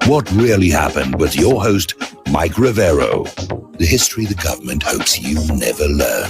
What really happened with your host, Mike Rivero. The history the government hopes you never learn.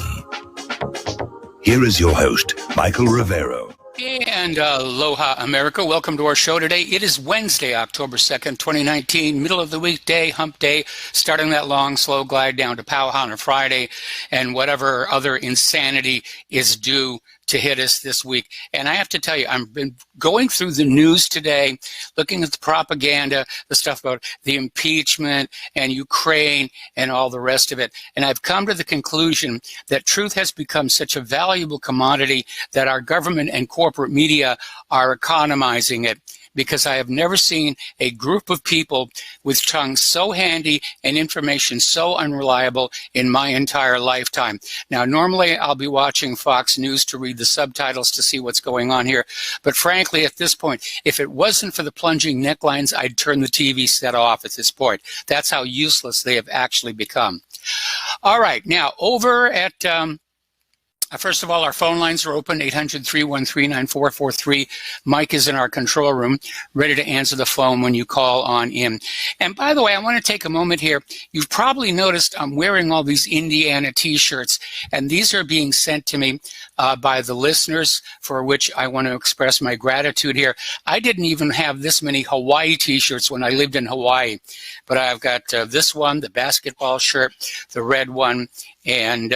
Here is your host, Michael Rivero. And aloha, America. Welcome to our show today. It is Wednesday, October 2nd, 2019, middle of the weekday, hump day, starting that long, slow glide down to Powwow on a Friday, and whatever other insanity is due to hit us this week. And I have to tell you, I've been going through the news today, looking at the propaganda, the stuff about the impeachment and Ukraine and all the rest of it. And I've come to the conclusion that truth has become such a valuable commodity that our government and corporate media are economizing it, because I have never seen a group of people with tongues so handy and information so unreliable in my entire lifetime. Now, normally I'll be watching Fox News to read the subtitles to see what's going on here. But frankly, at this point, if it wasn't for the plunging necklines, I'd turn the TV set off at this point. That's how useless they have actually become. All right, now over at... First of all, our phone lines are open, 800-313-9443. Mike is in our control room, ready to answer the phone when you call on in. And by the way, I want to take a moment here. You've probably noticed I'm wearing all these Indiana T-shirts, and these are being sent to me by the listeners, for which I want to express my gratitude here. I didn't even have this many Hawaii T-shirts when I lived in Hawaii, but I've got this one, the basketball shirt, the red one, and...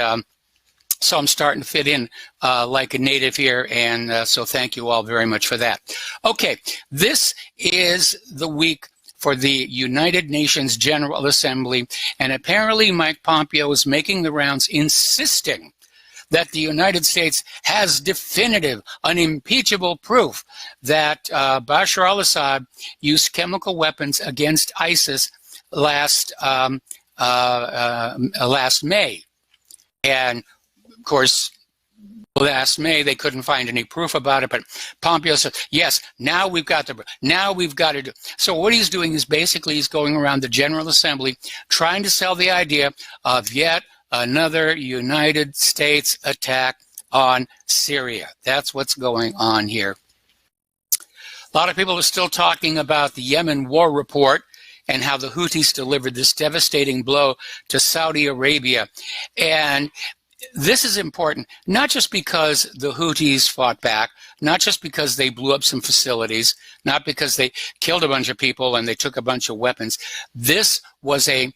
So I'm starting to fit in like a native here, and so thank you all very much for that. Okay, this is the week for the United Nations General Assembly, and apparently Mike Pompeo is making the rounds insisting that the United States has definitive, unimpeachable proof that Bashar al-Assad used chemical weapons against ISIS last May. And of course, last May, they couldn't find any proof about it, but Pompeo said, yes, now we've got to do. So what he's doing is basically he's going around the General Assembly trying to sell the idea of yet another United States attack on Syria. That's what's going on here. A lot of people are still talking about the Yemen war report and how the Houthis delivered this devastating blow to Saudi Arabia. And this is important, not just because the Houthis fought back, not just because they blew up some facilities, not because they killed a bunch of people and they took a bunch of weapons. This was an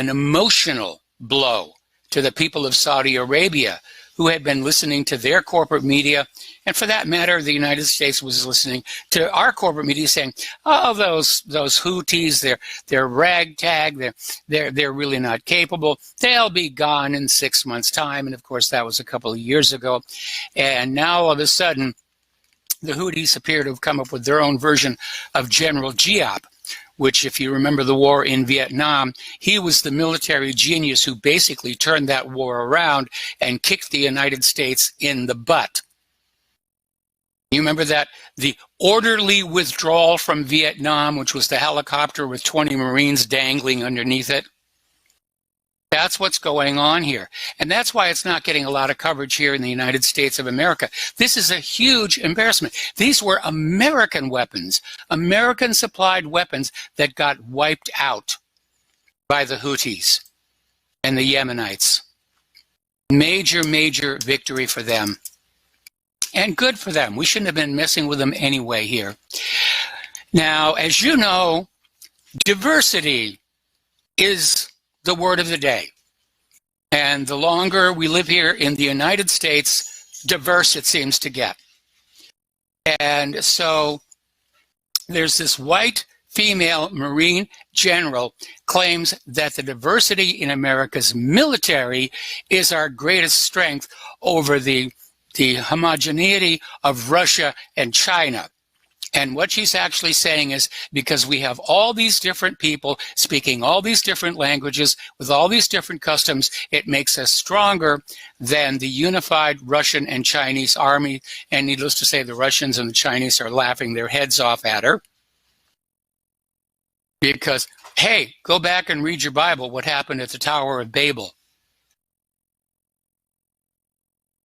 emotional blow to the people of Saudi Arabia, who had been listening to their corporate media, and for that matter, the United States was listening to our corporate media saying, "Oh, those Houthis, they're ragtag, they're really not capable. They'll be gone in 6 months' time." And of course, that was a couple of years ago. And now all of a sudden, the Houthis appear to have come up with their own version of General Giap, which, if you remember the war in Vietnam, he was the military genius who basically turned that war around and kicked the United States in the butt. You remember that? The orderly withdrawal from Vietnam, which was the helicopter with 20 Marines dangling underneath it. That's what's going on here. And that's why it's not getting a lot of coverage here in the United States of America. This is a huge embarrassment. These were American weapons, American-supplied weapons that got wiped out by the Houthis and the Yemenites. Major, major victory for them. And good for them. We shouldn't have been messing with them anyway here. Now, as you know, diversity is the word of the day. And the longer we live here in the United States, diverse it seems to get. And so there's this white female Marine general claims that the diversity in America's military is our greatest strength over the homogeneity of Russia and China. And what she's actually saying is, because we have all these different people speaking all these different languages with all these different customs, it makes us stronger than the unified Russian and Chinese army. And needless to say, the Russians and the Chinese are laughing their heads off at her. Because, hey, go back and read your Bible, what happened at the Tower of Babel.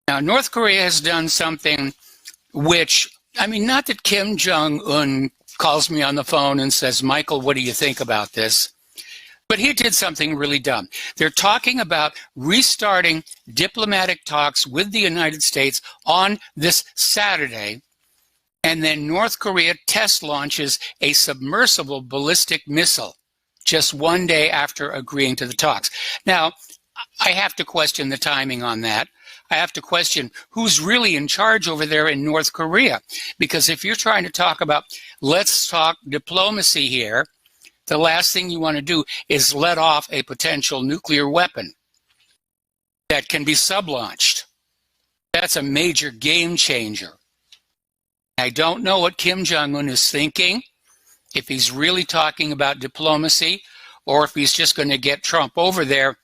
Now, North Korea has done something which, I mean, not that Kim Jong-un calls me on the phone and says, Michael, what do you think about this? But he did something really dumb. They're talking about restarting diplomatic talks with the United States on this Saturday, and then North Korea test launches a submersible ballistic missile just one day after agreeing to the talks. Now, I have to question the timing on that. I have to question who's really in charge over there in North Korea. Because if you're trying to talk about, let's talk diplomacy here, the last thing you want to do is let off a potential nuclear weapon that can be sublaunched. That's a major game changer. I don't know what Kim Jong-un is thinking, if he's really talking about diplomacy, or if he's just going to get Trump over there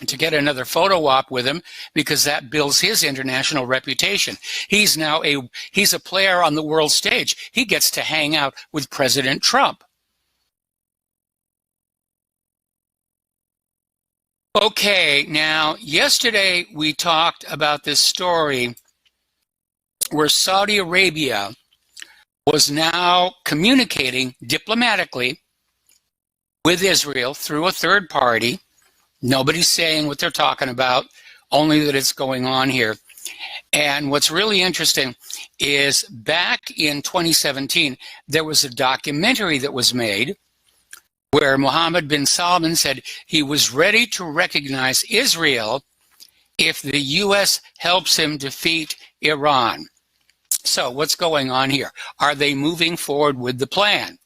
to get another photo op with him, because that builds his international reputation. He's now he's a player on the world stage. He gets to hang out with President Trump. Okay, now yesterday we talked about this story where Saudi Arabia was now communicating diplomatically with Israel through a third party. Nobody's saying what they're talking about, only that it's going on here. And what's really interesting is back in 2017, there was a documentary that was made where Mohammed bin Salman said he was ready to recognize Israel if the U.S. helps him defeat Iran. So what's going on here? Are they moving forward with the plan?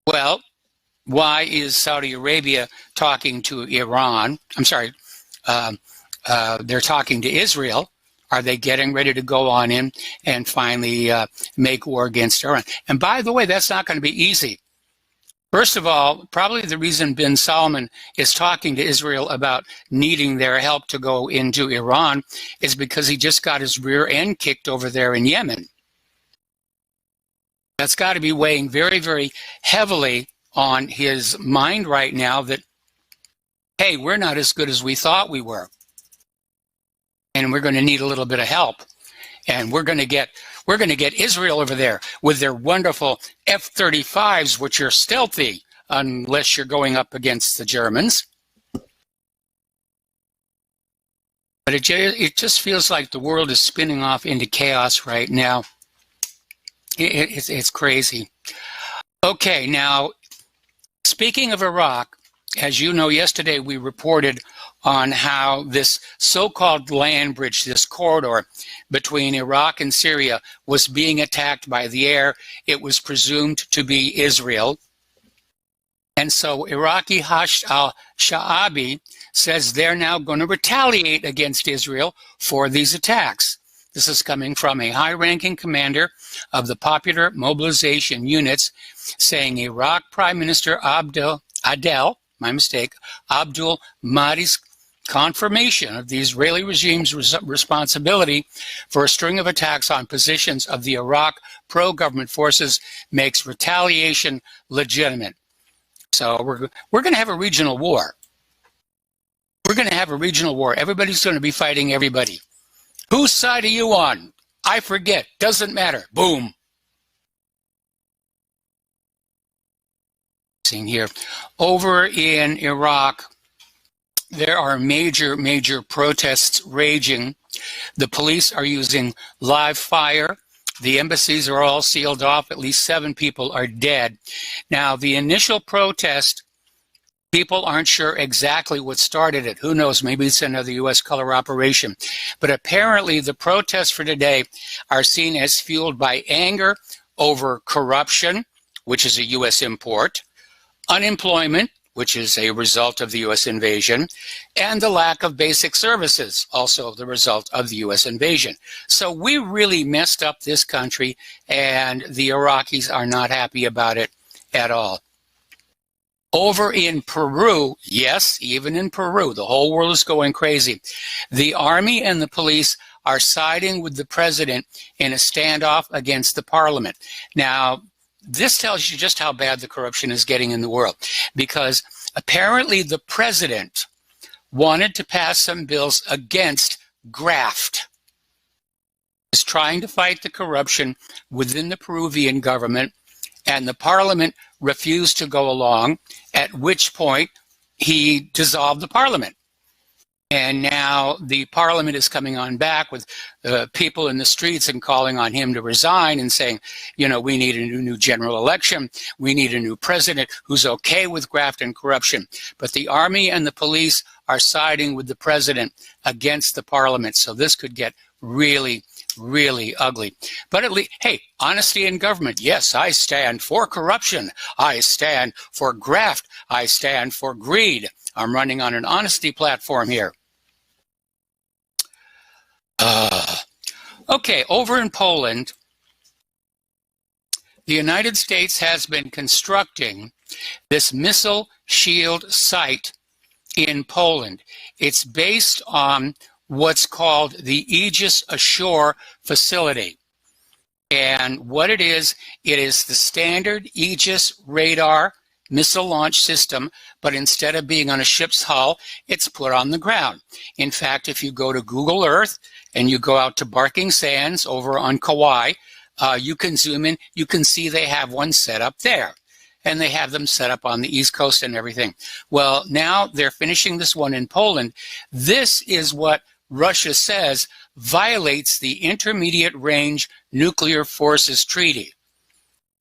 Well, why is Saudi Arabia talking to Iran? I'm sorry, they're talking to Israel. Are they getting ready to go on in and finally make war against Iran? And by the way, that's not going to be easy. First of all, probably the reason bin Salman is talking to Israel about needing their help to go into Iran is because he just got his rear end kicked over there in Yemen. That's got to be weighing very, very heavily on his mind right now that, hey, we're not as good as we thought we were. And we're going to need a little bit of help. And we're going to get Israel over there with their wonderful F-35s, which are stealthy unless you're going up against the Germans. But it just feels like the world is spinning off into chaos right now. It's crazy. Okay, now, speaking of Iraq, as you know, yesterday we reported on how this so-called land bridge, this corridor between Iraq and Syria, was being attacked by the air. It was presumed to be Israel. And so Iraqi Hashd al-Sha'abi says they're now going to retaliate against Israel for these attacks. This is coming from a high-ranking commander of the Popular Mobilization Units saying Iraq Prime Minister Abdul Mahdi's confirmation of the Israeli regime's responsibility for a string of attacks on positions of the Iraq pro-government forces makes retaliation legitimate. So we're going to have a regional war. We're going to have a regional war. Everybody's going to be fighting everybody. Whose side are you on? I forget. Doesn't matter. Boom. Here. Over in Iraq, there are major protests raging. The police are using live fire. The embassies are all sealed off. At least 7 people are dead. Now, the initial protest, people aren't sure exactly what started it. Who knows? Maybe it's another U.S. color operation. But apparently, the protests for today are seen as fueled by anger over corruption, which is a U.S. import, unemployment, which is a result of the U.S. invasion, and the lack of basic services, also the result of the U.S. invasion. So we really messed up this country, and the Iraqis are not happy about it at all. Over in Peru, yes, even in Peru, the whole world is going crazy. The army and the police are siding with the president in a standoff against the parliament. Now, this tells you just how bad the corruption is getting in the world, because apparently the president wanted to pass some bills against graft. Is trying to fight the corruption within the Peruvian government, and the parliament refused to go along, at which point he dissolved the parliament. And now the parliament is coming on back with people in the streets and calling on him to resign and saying, you know, we need a new general election. We need a new president who's okay with graft and corruption. But the army and the police are siding with the president against the parliament. So this could get really, really ugly. But at least, hey, honesty in government. Yes, I stand for corruption. I stand for graft. I stand for greed. I'm running on an honesty platform here. Okay, over in Poland, the United States has been constructing this missile shield site in Poland. It's based on what's called the Aegis Ashore facility. And what it is the standard Aegis radar missile launch system, but instead of being on a ship's hull, it's put on the ground. In fact, if you go to Google Earth and you go out to Barking Sands over on Kauai, you can zoom in, you can see they have one set up there. And they have them set up on the East Coast and everything. Well, now they're finishing this one in Poland. This is what Russia says violates the Intermediate Range Nuclear Forces Treaty.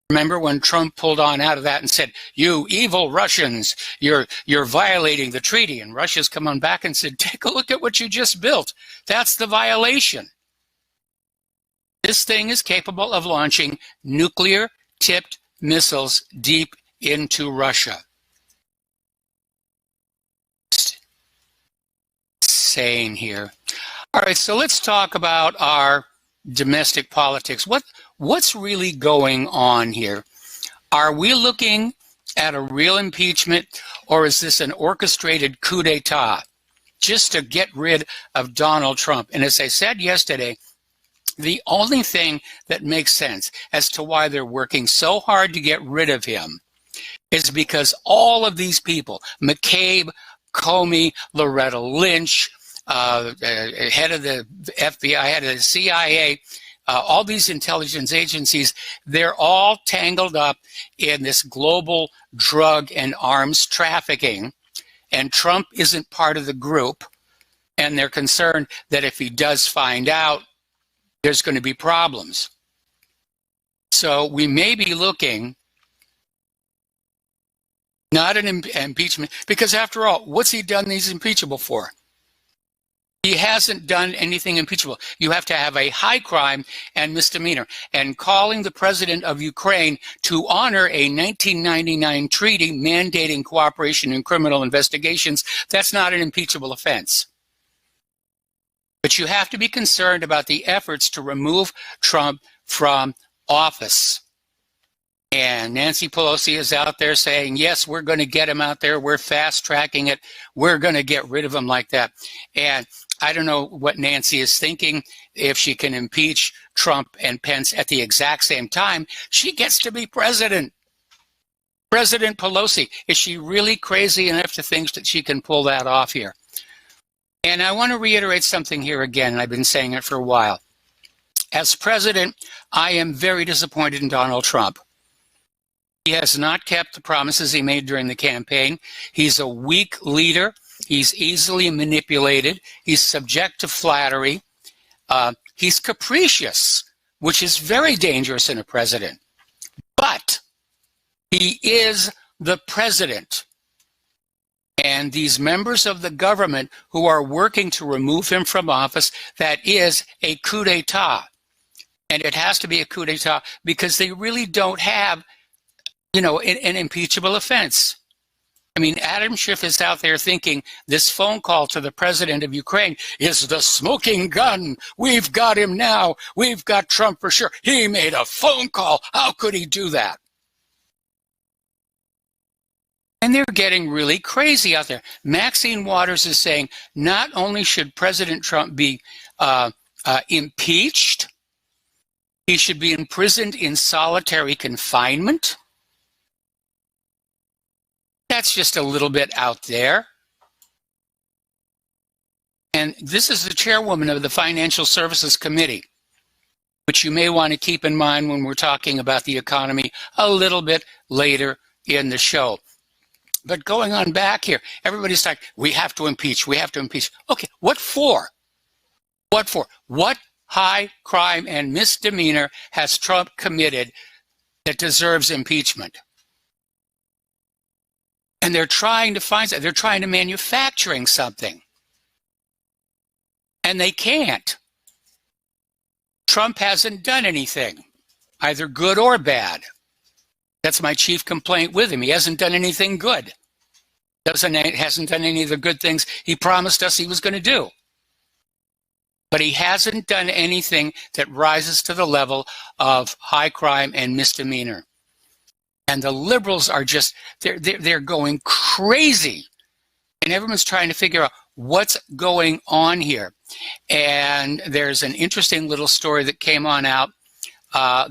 Remember when Trump pulled on out of that and said, you evil Russians, you're violating the treaty. And Russia's come on back and said, take a look at what you just built. That's the violation. This thing is capable of launching nuclear-tipped missiles deep into Russia. Insane here. All right, so let's talk about our domestic politics. What's really going on here? Are we looking at a real impeachment, or is this an orchestrated coup d'etat just to get rid of Donald Trump? And as I said yesterday, the only thing that makes sense as to why they're working so hard to get rid of him is because all of these people, McCabe, Comey, Loretta Lynch, head of the FBI, head of the CIA, all these intelligence agencies, they're all tangled up in this global drug and arms trafficking, and Trump isn't part of the group, and they're concerned that if he does find out, there's going to be problems. So we may be looking not an impeachment, because after all, what's he done he's impeachable for? He hasn't done anything impeachable. You have to have a high crime and misdemeanor. And calling the president of Ukraine to honor a 1999 treaty mandating cooperation in criminal investigations, that's not an impeachable offense. But you have to be concerned about the efforts to remove Trump from office. And Nancy Pelosi is out there saying, yes, we're going to get him out there. We're fast tracking it. We're going to get rid of him like that. And I don't know what Nancy is thinking. If she can impeach Trump and Pence at the exact same time, she gets to be president. President Pelosi, is she really crazy enough to think that she can pull that off here? And I want to reiterate something here again, and I've been saying it for a while. As president, I am very disappointed in Donald Trump. He has not kept the promises he made during the campaign. He's a weak leader. He's easily manipulated. He's subject to flattery. He's capricious, which is very dangerous in a president. But he is the president. And these members of the government who are working to remove him from office, that is a coup d'etat. And it has to be a coup d'etat because they really don't have, you know, an impeachable offense. I mean, Adam Schiff is out there thinking this phone call to the president of Ukraine is the smoking gun. We've got him now. We've got Trump for sure. He made a phone call. How could he do that? And they're getting really crazy out there. Maxine Waters is saying not only should President Trump be impeached, he should be imprisoned in solitary confinement. That's just a little bit out there. And this is the chairwoman of the Financial Services Committee. which you may want to keep in mind when we're talking about the economy a little bit later in the show. But going on back here, everybody's like, we have to impeach, we have to impeach. Okay, what for? What for? What high crime and misdemeanor has Trump committed that deserves impeachment? And they're trying to find, they're trying to manufacturing something. And they can't. Trump hasn't done anything, either good or bad. That's my chief complaint with him. He hasn't done anything good. Hasn't done any of the good things he promised us he was going to do. But he hasn't done anything that rises to the level of high crime and misdemeanor. And the liberals are just, they're going crazy. And everyone's trying to figure out what's going on here. And there's an interesting little story that came on out.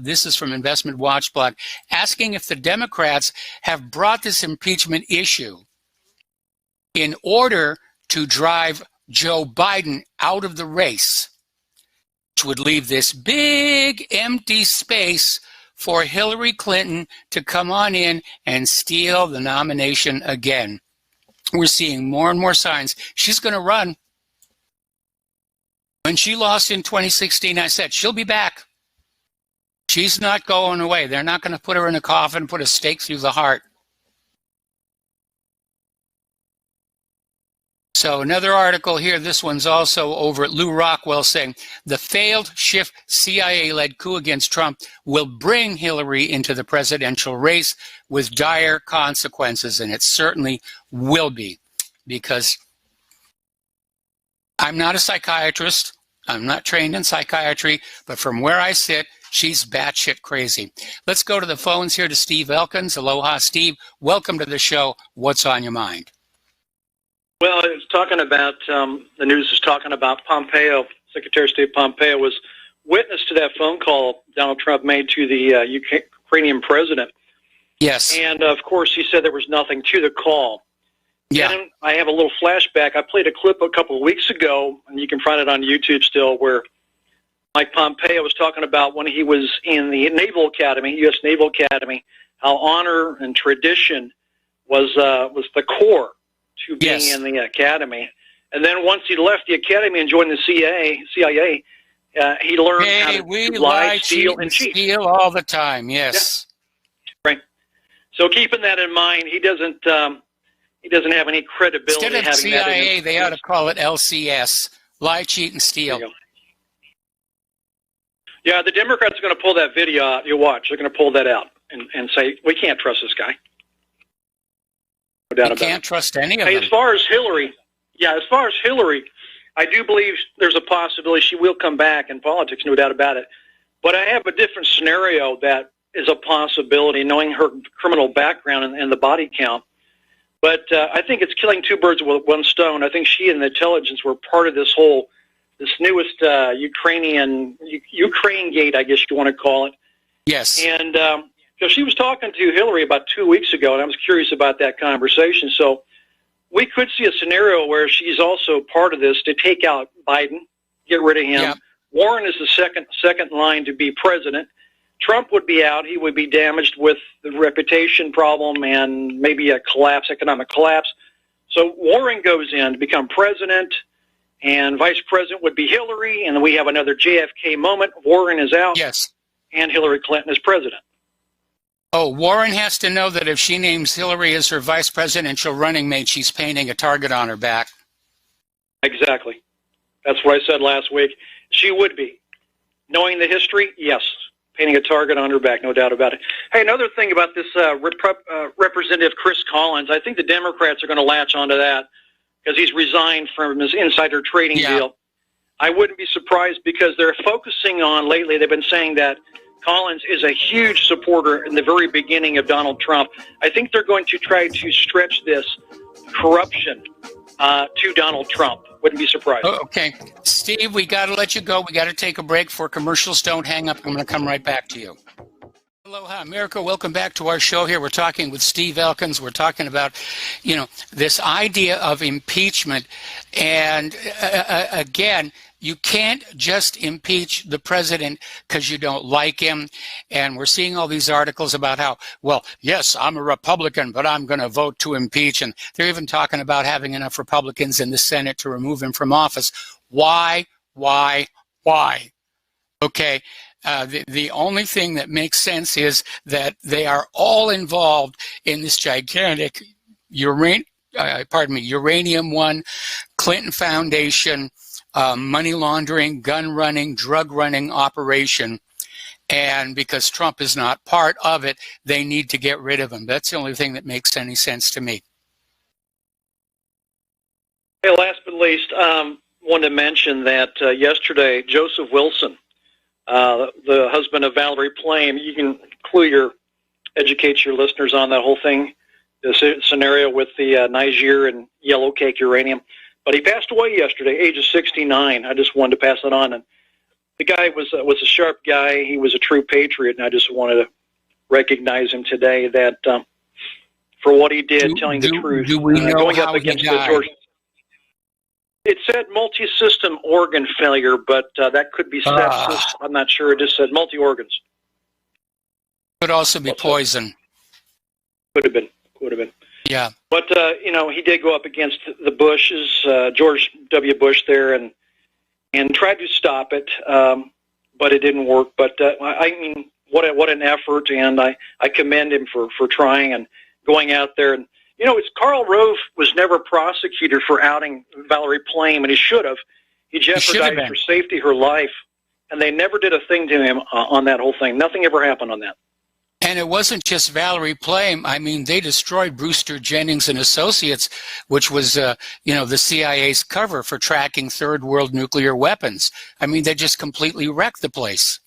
This is from Investment Watch blog, asking if the Democrats have brought this impeachment issue in order to drive Joe Biden out of the race, which would leave this big empty space for Hillary Clinton to come on in and steal the nomination again. We're seeing more and more signs she's going to run. When she lost in 2016, I said, she'll be back. She's not going away. They're not going to put her in a coffin, put a stake through the heart. So another article here, this one's also over at Lou Rockwell, saying the failed Schiff CIA-led coup against Trump will bring Hillary into the presidential race with dire consequences, and it certainly will be, because I'm not a psychiatrist. I'm not trained in psychiatry, but from where I sit, she's batshit crazy. Let's go to the phones here to Steve Elkins. Aloha, Steve. Welcome to the show. What's on your mind? Well, it's talking about, the news is talking about Pompeo. Secretary of State Pompeo was witness to that phone call Donald Trump made to the Ukrainian president. Yes. And, of course, he said there was nothing to the call. Yeah. And I have a little flashback. I played a clip a couple of weeks ago, and you can find it on YouTube still, where Mike Pompeo was talking about when he was in the Naval Academy, U.S. Naval Academy, how honor and tradition was the core to being in the academy. And then once he left the academy and joined the CIA, he learned how to lie, steal, and cheat. Steal all the time, yes. Yeah. Right. So keeping that in mind, he doesn't have any credibility. Instead of having CIA, that they ought to call it LCS, lie, cheat, and steal. Yeah, the Democrats are going to pull that video out. You'll watch. They're going to pull that out and say, we can't trust this guy. No doubt about it. Can't trust any of them. As far as Hillary, I do believe there's a possibility she will come back in politics, no doubt about it. But I have a different scenario that is a possibility, knowing her criminal background and the body count. But I think it's killing two birds with one stone. I think she and the intelligence were part of this newest Ukraine gate, I guess you want to call it. Yes. And so she was talking to Hillary about 2 weeks ago, and I was curious about that conversation. So we could see a scenario where she's also part of this to take out Biden, get rid of him. Yeah. Warren is the second line to be president. Trump would be out. He would be damaged with the reputation problem and maybe a collapse, economic collapse. So Warren goes in to become president, and vice president would be Hillary, and then we have another JFK moment. Warren is out, yes, and Hillary Clinton is president. Oh, Warren has to know that if she names Hillary as her vice presidential running mate, she's painting a target on her back. Exactly. That's what I said last week. She would be. Knowing the history, yes, painting a target on her back, no doubt about it. Hey, another thing about this Representative Chris Collins, I think the Democrats are going to latch onto that because he's resigned from his insider trading deal. I wouldn't be surprised because they're focusing on, lately, they've been saying that Collins is a huge supporter in the very beginning of Donald Trump. I think they're going to try to stretch this corruption to Donald Trump. Wouldn't be surprised. Oh, okay. Steve, we got to let you go. We got to take a break for commercials. Don't hang up. I'm going to come right back to you. Aloha, America. Welcome back to our show here. We're talking with Steve Elkins. We're talking about, this idea of impeachment. And again, you can't just impeach the president because you don't like him. And we're seeing all these articles about how, well, yes, I'm a Republican, but I'm going to vote to impeach. And they're even talking about having enough Republicans in the Senate to remove him from office. Why? Okay. The only thing that makes sense is that they are all involved in this gigantic Uranium One, Clinton Foundation, money laundering, gun running, drug running operation. And because Trump is not part of it, they need to get rid of him. That's the only thing that makes any sense to me. Hey, last but least, wanted to mention that yesterday, Joseph Wilson, the husband of Valerie Plame, you can educate your listeners on that whole thing, the scenario with the Niger and yellow cake uranium. But he passed away yesterday, age of 69. I just wanted to pass it on. And the guy was a sharp guy. He was a true patriot, and I just wanted to recognize him today that for what he did, telling the truth. Do we know going how up against he died? It said multi-system organ failure, but that could be sepsis. I'm not sure. It just said multi-organs. Could also be poison. Could have been. Yeah. But, he did go up against the Bushes, George W. Bush there, and tried to stop it, but it didn't work. But, I mean, what an effort, and I commend him for trying and going out there. And, it's Karl Rove was never prosecuted for outing Valerie Plame, and he should have. He jeopardized her safety, her life, and they never did a thing to him on that whole thing. Nothing ever happened on that. And it wasn't just Valerie Plame. I mean, they destroyed Brewster Jennings and Associates, which was, the CIA's cover for tracking third world nuclear weapons. I mean, they just completely wrecked the place.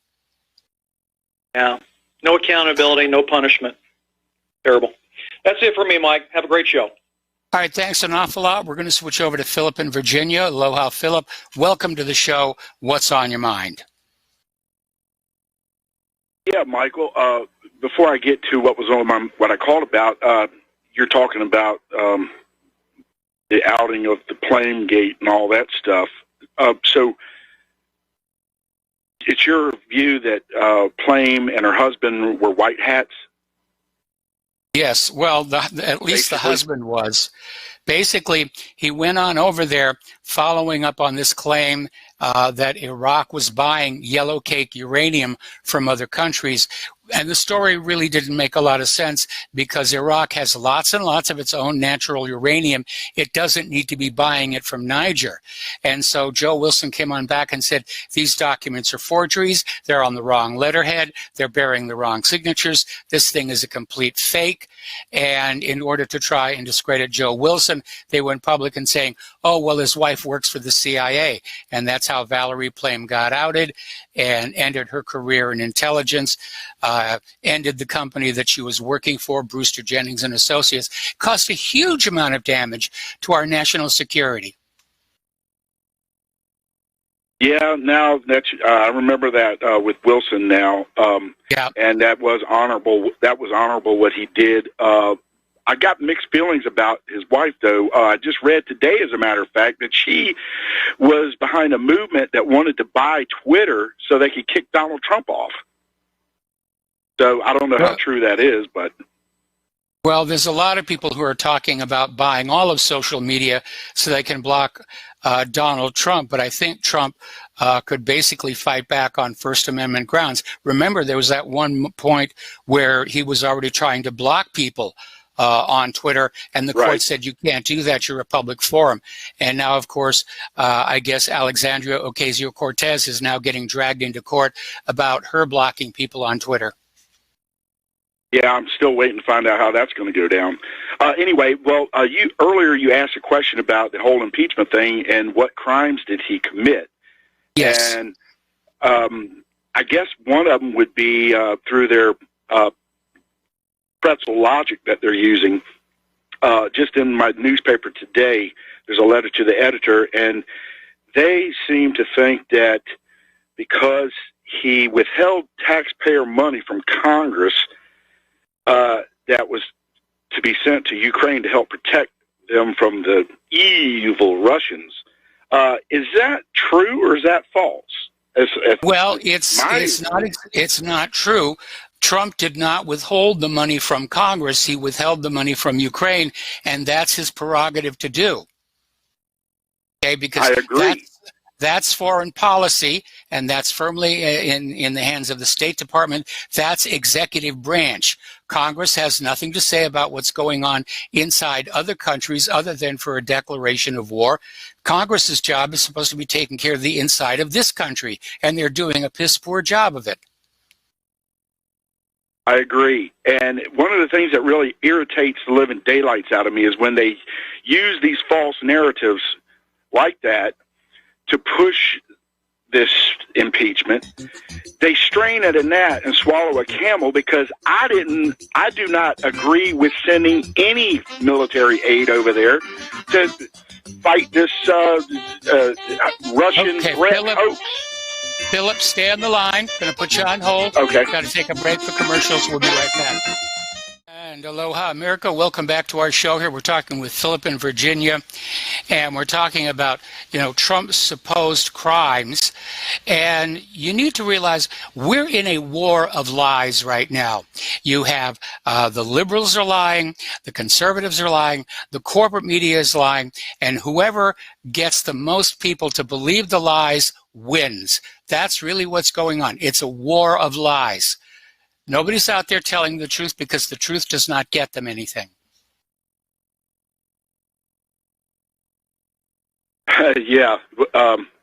Yeah. No accountability, no punishment. Terrible. That's it for me, Mike. Have a great show. All right, thanks an awful lot. We're going to switch over to Philip in Virginia. Aloha, Philip. Welcome to the show. What's on your mind? Yeah, Michael. Before I get to what was on what I called about, you're talking about the outing of the Plame Gate and all that stuff. So it's your view that Plame and her husband were white hats? Yes. Well, at least the husband was. Basically, he went on over there following up on this claim that Iraq was buying yellow cake uranium from other countries. And the story really didn't make a lot of sense because Iraq has lots and lots of its own natural uranium. It doesn't need to be buying it from Niger. And so Joe Wilson came on back and said, these documents are forgeries. They're on the wrong letterhead. They're bearing the wrong signatures. This thing is a complete fake. And in order to try and discredit Joe Wilson, they went public and saying, oh, well, his wife works for the CIA. And that's how Valerie Plame got outed and ended her career in intelligence. Ended the company that she was working for, Brewster Jennings and Associates, caused a huge amount of damage to our national security. Yeah, now that's I remember that with Wilson now, and that was honorable. That was honorable what he did. I got mixed feelings about his wife, though. I just read today, as a matter of fact, that she was behind a movement that wanted to buy Twitter so they could kick Donald Trump off. So I don't know how true that is, but... Well, there's a lot of people who are talking about buying all of social media so they can block Donald Trump, but I think Trump could basically fight back on First Amendment grounds. Remember, there was that one point where he was already trying to block people on Twitter, and the court said, you can't do that, you're a public forum. And now, of course, I guess Alexandria Ocasio-Cortez is now getting dragged into court about her blocking people on Twitter. Yeah, I'm still waiting to find out how that's going to go down. Anyway, well, earlier you asked a question about the whole impeachment thing and what crimes did he commit. Yes. And I guess one of them would be through their pretzel logic that they're using. Just in my newspaper today, there's a letter to the editor, and they seem to think that because he withheld taxpayer money from Congress that was to be sent to Ukraine to help protect them from the evil Russians, Is that true or is that false? Well, it's not true. Trump did not withhold the money from Congress. He withheld the money from Ukraine, and that's his prerogative to do. Okay, because I agree. That's foreign policy, and that's firmly in the hands of the State Department. That's executive branch. Congress has nothing to say about what's going on inside other countries other than for a declaration of war. Congress's job is supposed to be taking care of the inside of this country, and they're doing a piss poor job of it. I agree. And one of the things that really irritates the living daylights out of me is when they use these false narratives like that to push this impeachment. They strain at a gnat and swallow a camel, because I do not agree with sending any military aid over there to fight this Russian threat hoax. Philip, stay on the line. Going to put you on hold. Okay. Got to take a break for commercials. We'll be right back. And aloha, America. Welcome back to our show here. We're talking with Philip in Virginia, and we're talking about, Trump's supposed crimes. And you need to realize we're in a war of lies right now. You have the liberals are lying, the conservatives are lying, the corporate media is lying, and whoever gets the most people to believe the lies wins. That's really what's going on. It's a war of lies. Nobody's out there telling the truth because the truth does not get them anything. Yeah.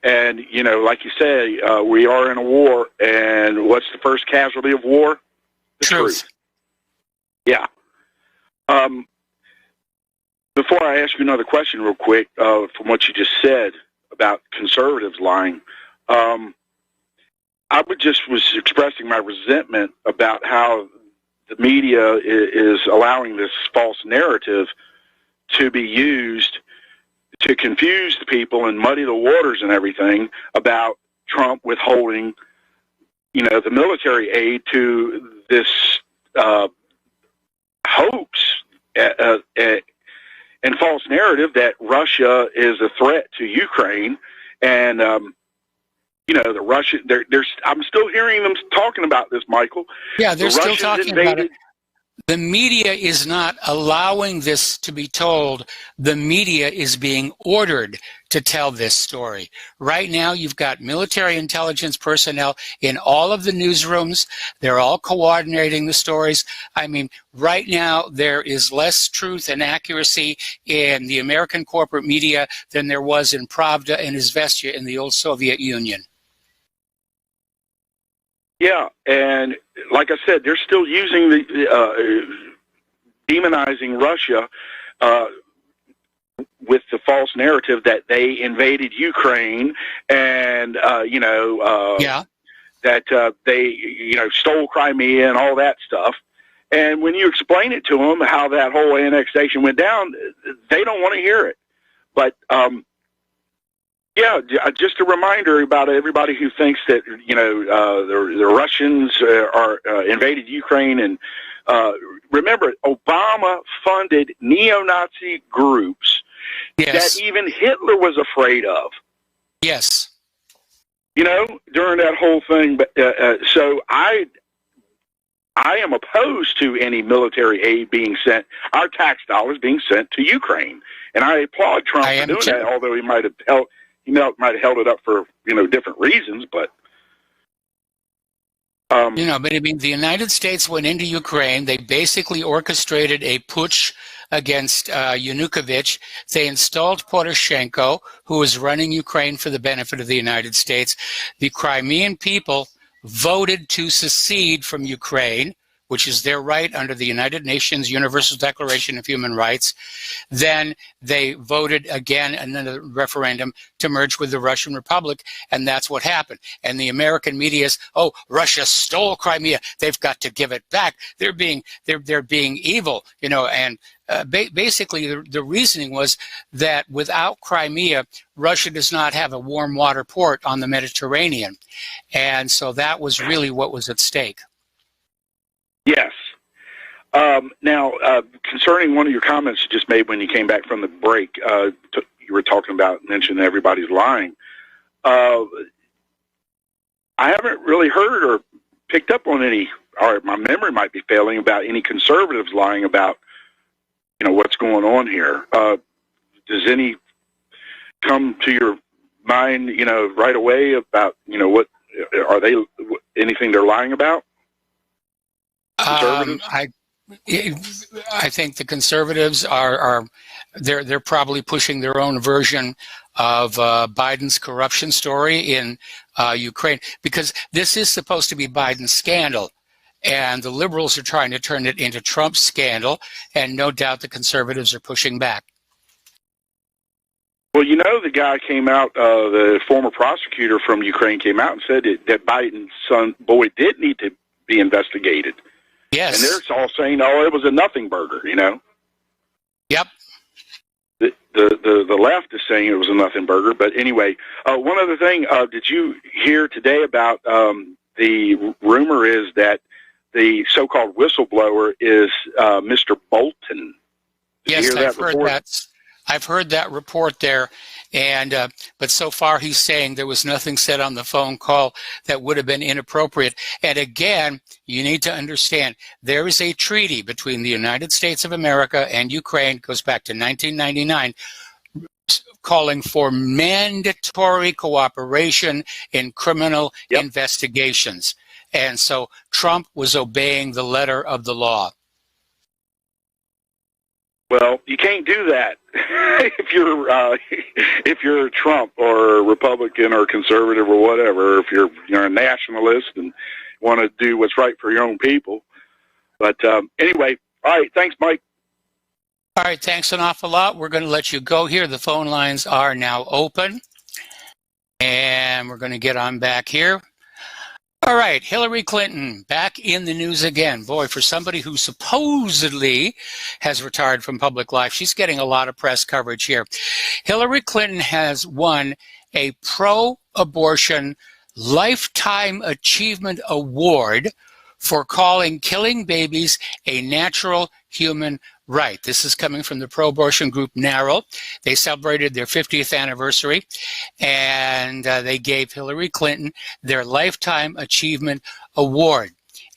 And, like you say, we are in a war. And what's the first casualty of war? The truth. Yeah. Before I ask you another question real quick, from what you just said about conservatives lying, I was expressing my resentment about how the media is allowing this false narrative to be used to confuse the people and muddy the waters and everything about Trump withholding, the military aid to this hoax and false narrative that Russia is a threat to Ukraine. And, the Russian, I'm still hearing them talking about this, Michael. Yeah, they're still talking about it. The media is not allowing this to be told. The media is being ordered to tell this story. Right now, you've got military intelligence personnel in all of the newsrooms. They're all coordinating the stories. I mean, right now, there is less truth and accuracy in the American corporate media than there was in Pravda and Izvestia in the old Soviet Union. Yeah, and like I said, they're still using the demonizing Russia with the false narrative that they invaded Ukraine and that they stole Crimea and all that stuff. And when you explain it to them how that whole annexation went down, they don't want to hear it. But yeah, just a reminder about everybody who thinks that the Russians are invaded Ukraine, and remember, Obama funded neo-Nazi groups that even Hitler was afraid of. Yes, during that whole thing. But so I am opposed to any military aid being sent, our tax dollars being sent to Ukraine, and I applaud Trump for doing that. Although he might have held it up for different reasons, but but I mean, the United States went into Ukraine. They basically orchestrated a putsch against Yanukovych. They installed Poroshenko, who was running Ukraine for the benefit of the United States. The Crimean people voted to secede from Ukraine, which is their right under the United Nations Universal Declaration of Human Rights. Then they voted again in a referendum to merge with the Russian Republic, and that's what happened. And the American media is, Russia stole Crimea. They've got to give it back. They're being evil, and basically the reasoning was that without Crimea, Russia does not have a warm water port on the Mediterranean. And so that was really what was at stake. Yes. Now, concerning one of your comments you just made when you came back from the break, you were talking about, mentioning everybody's lying. I haven't really heard or picked up on any, or my memory might be failing, about any conservatives lying about, what's going on here. Does any come to your mind, right away about, what are they, anything they're lying about? Conservatives? I think the conservatives they're probably pushing their own version of Biden's corruption story in Ukraine, because this is supposed to be Biden's scandal, and the liberals are trying to turn it into Trump's scandal, and no doubt the conservatives are pushing back. Well, the guy came out, the former prosecutor from Ukraine came out and said that Biden's son, boy, did need to be investigated. Yes. And they're all saying, it was a nothing burger, Yep. The left is saying it was a nothing burger. But anyway, one other thing, did you hear today about the rumor is that the so-called whistleblower is Mr. Bolton? Yes, I've heard that report there, and but so far he's saying there was nothing said on the phone call that would have been inappropriate. And again, you need to understand, there is a treaty between the United States of America and Ukraine, goes back to 1999, calling for mandatory cooperation in criminal investigations. And so Trump was obeying the letter of the law. Well, you can't do that if you're Trump or Republican or conservative or whatever. If you're a nationalist and want to do what's right for your own people. But anyway, all right. Thanks, Mike. All right. Thanks an awful lot. We're going to let you go here. The phone lines are now open, and we're going to get on back here. All right, Hillary Clinton back in the news again. Boy, for somebody who supposedly has retired from public life, she's getting a lot of press coverage here. Hillary Clinton has won a pro-abortion Lifetime Achievement Award for calling killing babies a natural human right. This is coming from the pro-abortion group NARAL. They celebrated their 50th anniversary, and they gave Hillary Clinton their Lifetime Achievement Award.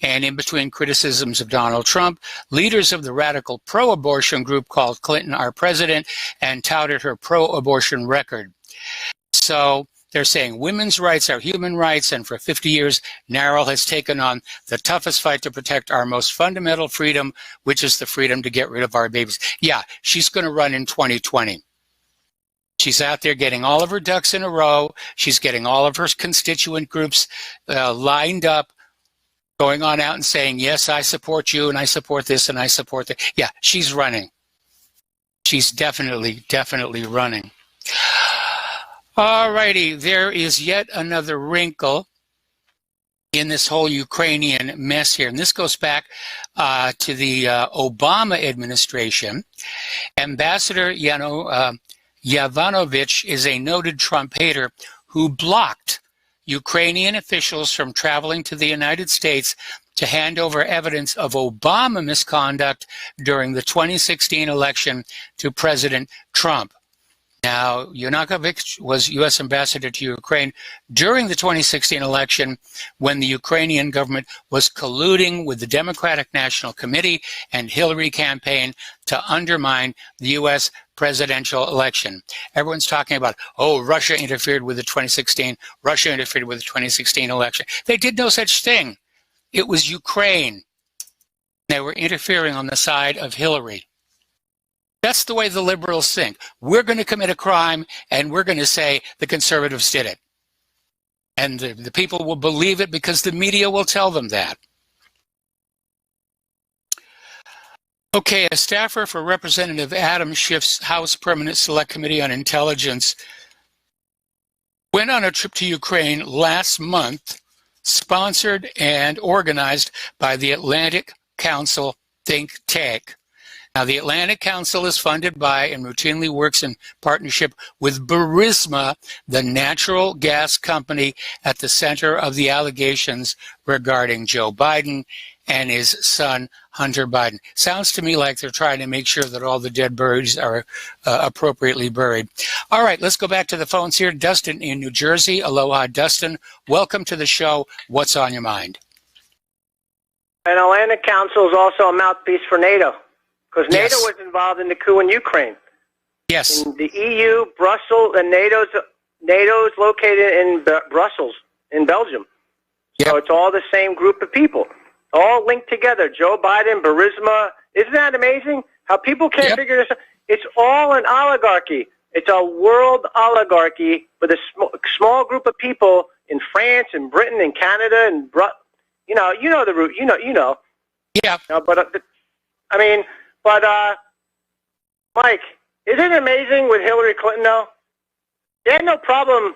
And in between criticisms of Donald Trump, leaders of the radical pro-abortion group called Clinton our president and touted her pro-abortion record. So they're saying women's rights are human rights, and for 50 years, NARAL has taken on the toughest fight to protect our most fundamental freedom, which is the freedom to get rid of our babies. Yeah, she's going to run in 2020. She's out there getting all of her ducks in a row. She's getting all of her constituent groups lined up, going on out and saying, yes, I support you, and I support this, and I support that. Yeah, she's running. She's definitely running. All righty, there is yet another wrinkle in this whole Ukrainian mess here. And this goes back to the Obama administration. Ambassador Yovanovitch is a noted Trump hater who blocked Ukrainian officials from traveling to the United States to hand over evidence of Obama misconduct during the 2016 election to President Trump. Now, Yanukovych was U.S. ambassador to Ukraine during the 2016 election when the Ukrainian government was colluding with the Democratic National Committee and Hillary campaign to undermine the U.S. presidential election. Everyone's talking about, Russia interfered with the 2016 election. They did no such thing. It was Ukraine. They were interfering on the side of Hillary. That's the way the liberals think. We're going to commit a crime, and we're going to say the conservatives did it. And the people will believe it because the media will tell them that. Okay, a staffer for Representative Adam Schiff's House Permanent Select Committee on Intelligence went on a trip to Ukraine last month, sponsored and organized by the Atlantic Council think tank. Now, the Atlantic Council is funded by and routinely works in partnership with Burisma, the natural gas company at the center of the allegations regarding Joe Biden and his son, Hunter Biden. Sounds to me like they're trying to make sure that all the dead birds are appropriately buried. All right, let's go back to the phones here. Dustin in New Jersey. Aloha, Dustin. Welcome to the show. What's on your mind? And Atlantic Council is also a mouthpiece for NATO, because Yes. NATO was involved in the coup in Ukraine. Yes. In the EU, Brussels, and NATO's located in Brussels, in Belgium. So Yep. it's all the same group of people, all linked together. Joe Biden, Burisma. Isn't that amazing? How people can't Yep. figure this out. It's all an oligarchy. It's a world oligarchy with a small group of people in France and Britain and Canada and you know the route. You know. Yeah. But Mike, isn't it amazing with Hillary Clinton though? They had no problem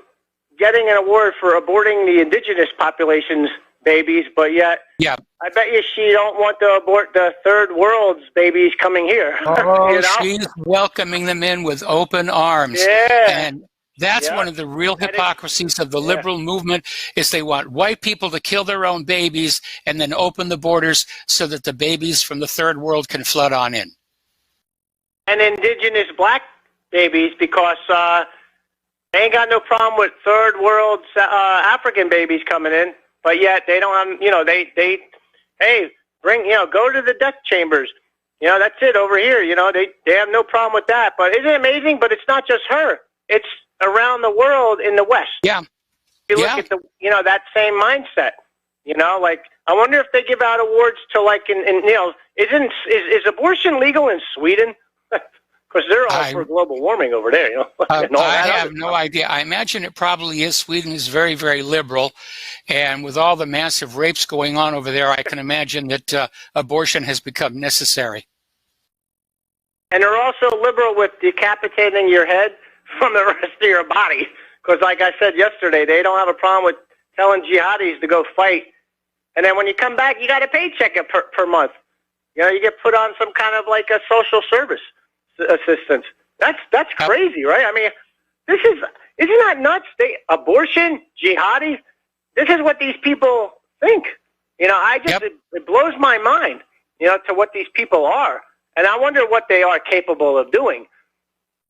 getting an award for aborting the indigenous population's babies, but yet Yeah. I bet you she don't want to abort the third world's babies coming here. Oh, you know? she's welcoming them in with open arms. Yeah. And that's one of the real hypocrisies of the liberal movement is they want white people to kill their own babies and then open the borders so that the babies from the third world can flood on in. And indigenous black babies, because they ain't got no problem with third world African babies coming in, but yet they don't have, go to the death chambers. That's it over here. They have no problem with that. But isn't it amazing? But it's not just her. It's around the world in the West. Yeah. You look at that same mindset. I wonder if they give out awards to is abortion legal in Sweden? Because they're all for global warming over there, I have no idea. I imagine it probably is. Sweden is very, very liberal. And with all the massive rapes going on over there, I can imagine that abortion has become necessary. And they're also liberal with decapitating your head from the rest of your body. Because like I said yesterday, they don't have a problem with telling jihadis to go fight. And then when you come back, you got a paycheck per month. You get put on some kind of like a social service assistance. That's crazy, right? I mean, isn't that nuts? Abortion, jihadis. This is what these people think. It blows my mind. To what these people are, and I wonder what they are capable of doing.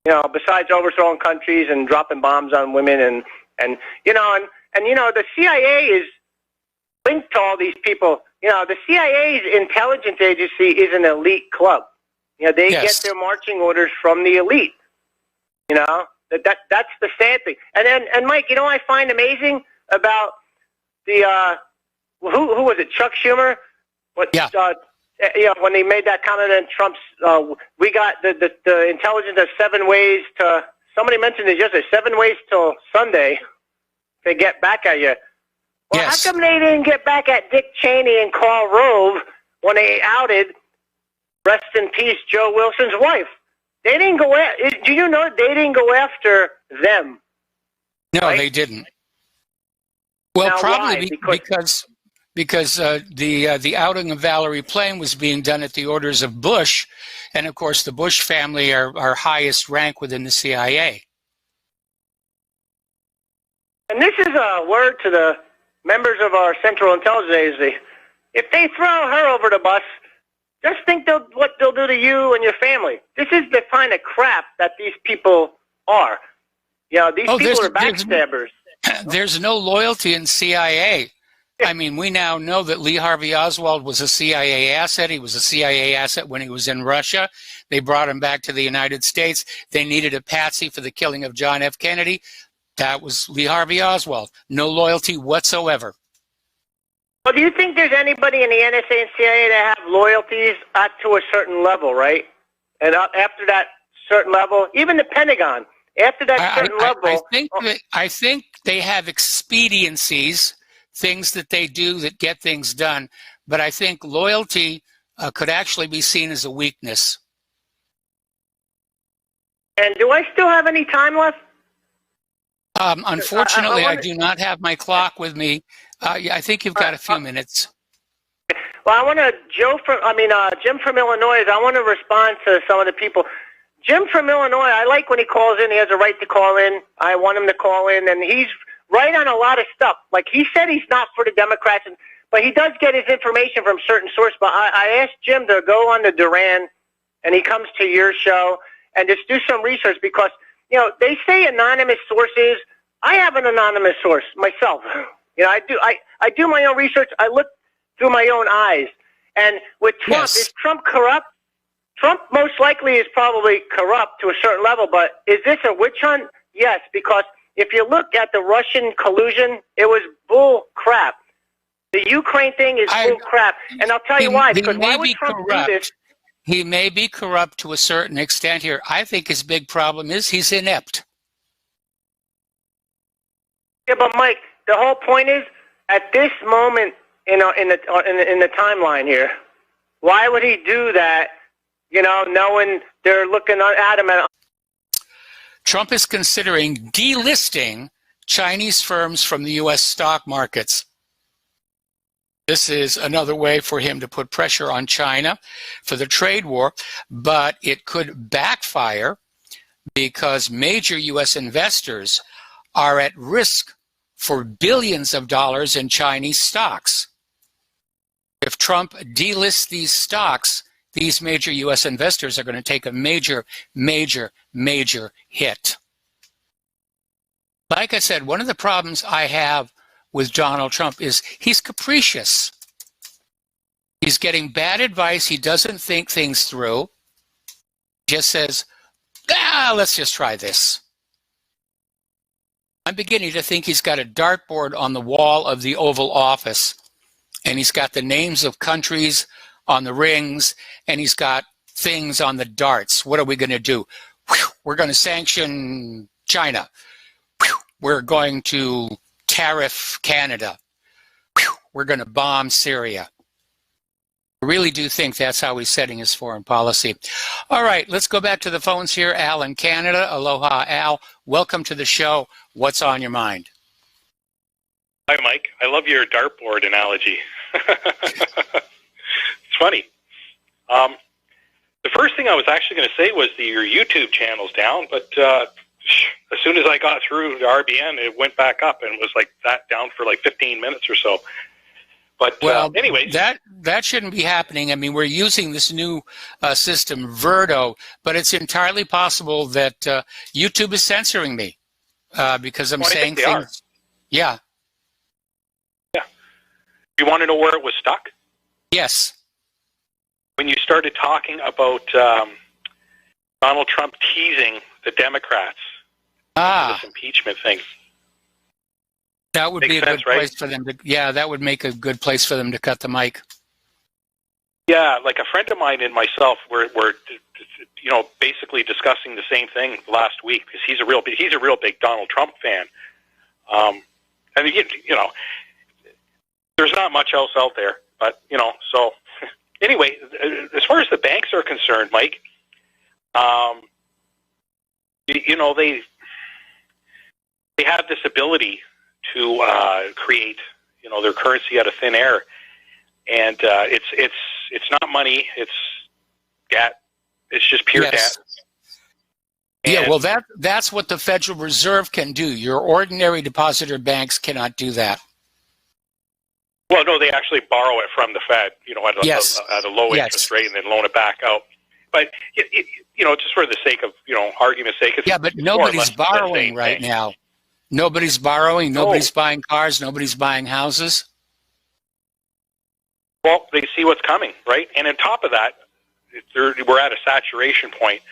Besides overthrowing countries and dropping bombs on women, and the CIA is linked to all these people. The CIA's intelligence agency is an elite club. They get their marching orders from the elite. That's the sad thing. And Mike, I find amazing about the who was it? Chuck Schumer. When they made that comment on Trump's, we got the intelligence of 7 ways to. Somebody mentioned it yesterday. 7 ways till Sunday to get back at you. Well, how come they didn't get back at Dick Cheney and Karl Rove when they outed, rest in peace, Joe Wilson's wife? They didn't go. Do you know they didn't go after them? No, right? They didn't. Well, now, probably why? because the outing of Valerie Plame was being done at the orders of Bush, and of course the Bush family are highest rank within the CIA. And this is a word to the members of our Central Intelligence Agency. If they throw her over the bus, just think what they'll do to you and your family. This is the kind of crap that these people are. These people are backstabbers. There's no loyalty in CIA. I mean, we now know that Lee Harvey Oswald was a CIA asset. He was a CIA asset when he was in Russia. They brought him back to the United States. They needed a patsy for the killing of John F. Kennedy. That was Lee Harvey Oswald. No loyalty whatsoever. Well, do you think there's anybody in the NSA and CIA that have loyalties up to a certain level, right? And after that certain level, even the Pentagon, after that certain level... I think they have expediencies, things that they do that get things done, but I think loyalty could actually be seen as a weakness. And do I still have any time left? Unfortunately, I do not have my clock with me. I think you've got a few minutes. Well, I want to, Jim from Illinois, I want to respond to some of the people. Jim from Illinois, I like when he calls in. He has a right to call in. I want him to call in, and he's right on a lot of stuff. Like he said he's not for the Democrats, But he does get his information from certain sources. But I asked Jim to go on the Duran, and he comes to your show, and just do some research because, you know, they say anonymous sources. I have an anonymous source myself. You know, I do my own research. I look through my own eyes. And with Trump, Yes. is Trump corrupt? Trump most likely is probably corrupt to a certain level, but is this a witch hunt? Yes, because if you look at the Russian collusion, it was bull crap. The Ukraine thing is bull crap. And I'll tell you why, because why would Trump do this? He may be corrupt to a certain extent here. I think his big problem is he's inept. Yeah, but Mike, the whole point is, at this moment, you know, in the timeline here, why would he do that? You know, knowing they're looking at him. Trump is considering delisting Chinese firms from the U.S. stock markets. This is another way for him to put pressure on China for the trade war, but it could backfire because major U.S. investors are at risk for billions of dollars in Chinese stocks. If Trump delists these stocks, these major U.S. investors are going to take a major, major, major hit. Like I said, one of the problems I have with Donald Trump is he's capricious. He's getting bad advice. He doesn't think things through. He just says, let's just try this. I'm beginning to think he's got a dartboard on the wall of the Oval Office, and he's got the names of countries on the rings, and he's got things on the darts. What are we going to do? We're going to sanction China. We're going to tariff Canada. We're going to bomb Syria. I really do think that's how he's setting his foreign policy. All right, let's go back to the phones here. Al in Canada. Aloha, Al. Welcome to the show. What's on your mind? Hi, Mike. I love your dartboard analogy. It's funny. The first thing I was actually going to say was your YouTube channel's down, but as soon as I got through the RBN, it went back up and was like that down for like 15 minutes or so. But anyways, that shouldn't be happening. I mean, we're using this new system, Rivero, but it's entirely possible that YouTube is censoring me because I'm saying things. Are. Yeah. Yeah. You want to know where it was stuck? Yes. When you started talking about Donald Trump teasing the Democrats this impeachment thing. That would be a good place for them to. Yeah, that would make a good place for them to cut the mic. Yeah, like a friend of mine and myself were you know, basically discussing the same thing last week because he's a real big Donald Trump fan. I mean, you know, there's not much else out there, but you know, so anyway, as far as the banks are concerned, Mike, you know, they have this ability to create, you know, their currency out of thin air, and it's not money, it's debt. It's just pure debt. Yeah, well, that's what the Federal Reserve can do. Your ordinary depositor banks cannot do that. Well, no, they actually borrow it from the Fed, you know, at a low interest rate, and then loan it back out. But you know, just for the sake of, you know, argument's sake, yeah, but nobody's borrowing right now. Nobody's borrowing. Nobody's buying cars. Nobody's buying houses. Well, they see what's coming, right? And on top of that, we're at a saturation point,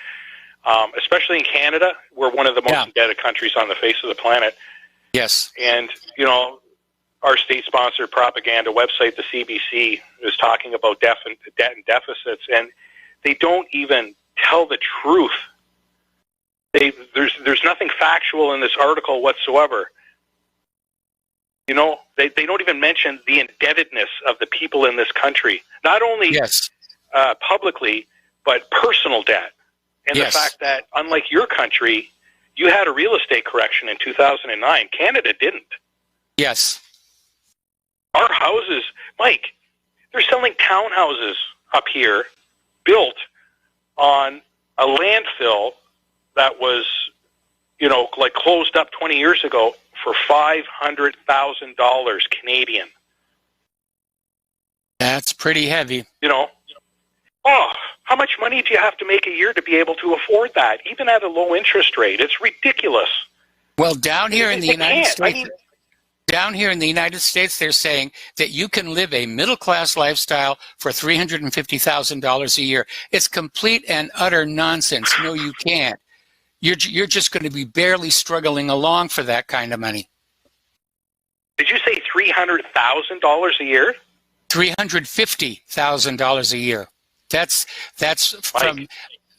especially in Canada. We're one of the most indebted countries on the face of the planet. Yes. And, you know, our state-sponsored propaganda website, the CBC, is talking about debt and deficits, and they don't even tell the truth. There's nothing factual in this article whatsoever. You know, they don't even mention the indebtedness of the people in this country. Not only publicly, but personal debt. And the fact that, unlike your country, you had a real estate correction in 2009. Canada didn't. Yes. Our houses, Mike, they're selling townhouses up here built on a landfill that was, you know, like closed up 20 years ago for $500,000 Canadian. That's pretty heavy. You know, oh, how much money do you have to make a year to be able to afford that, even at a low interest rate? It's ridiculous. Well, down here in the United States, I mean, down here in the United States, they're saying that you can live a middle-class lifestyle for $350,000 a year. It's complete and utter nonsense. No, you can't. You're just going to be barely struggling along for that kind of money. Did you say $300,000 a year? $350,000 a year. That's from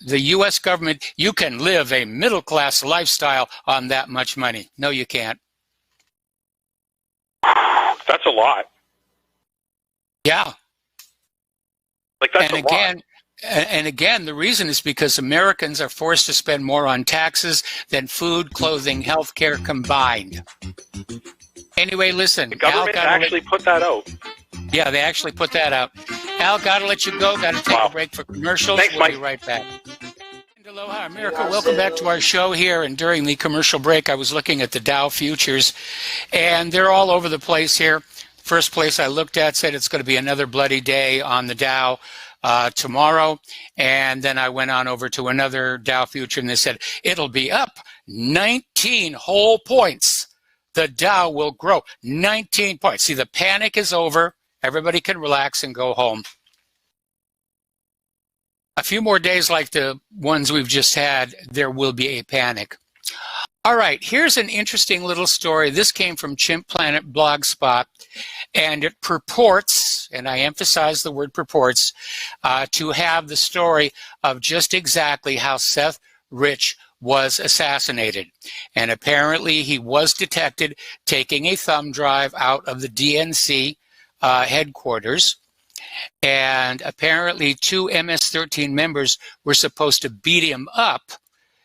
the U.S. government. You can live a middle-class lifestyle on that much money. No, you can't. That's a lot. Yeah. Like, that's a lot. And again, the reason is because Americans are forced to spend more on taxes than food, clothing, health care combined. Anyway, listen. The government actually put that out. Yeah, they actually put that out. Al, gotta let you go. Gotta take a break for commercials. Thanks, we'll Mike. be right back. Aloha, America. Welcome back to our show here. And during the commercial break, I was looking at the Dow futures, and they're all over the place here. First place I looked at said it's going to be another bloody day on the Dow tomorrow. And then I went on over to another Dow future, and they said it'll be up 19 whole points. The Dow will grow 19 points. See, the panic is over. Everybody can relax and go home. A few more days like the ones we've just had, there will be a panic. All right, here's an interesting little story. This came from Chimp Planet Blogspot, and it purports, and I emphasize the word purports, to have the story of just exactly how Seth Rich was assassinated. And apparently he was detected taking a thumb drive out of the DNC headquarters. And apparently 2 MS-13 members were supposed to beat him up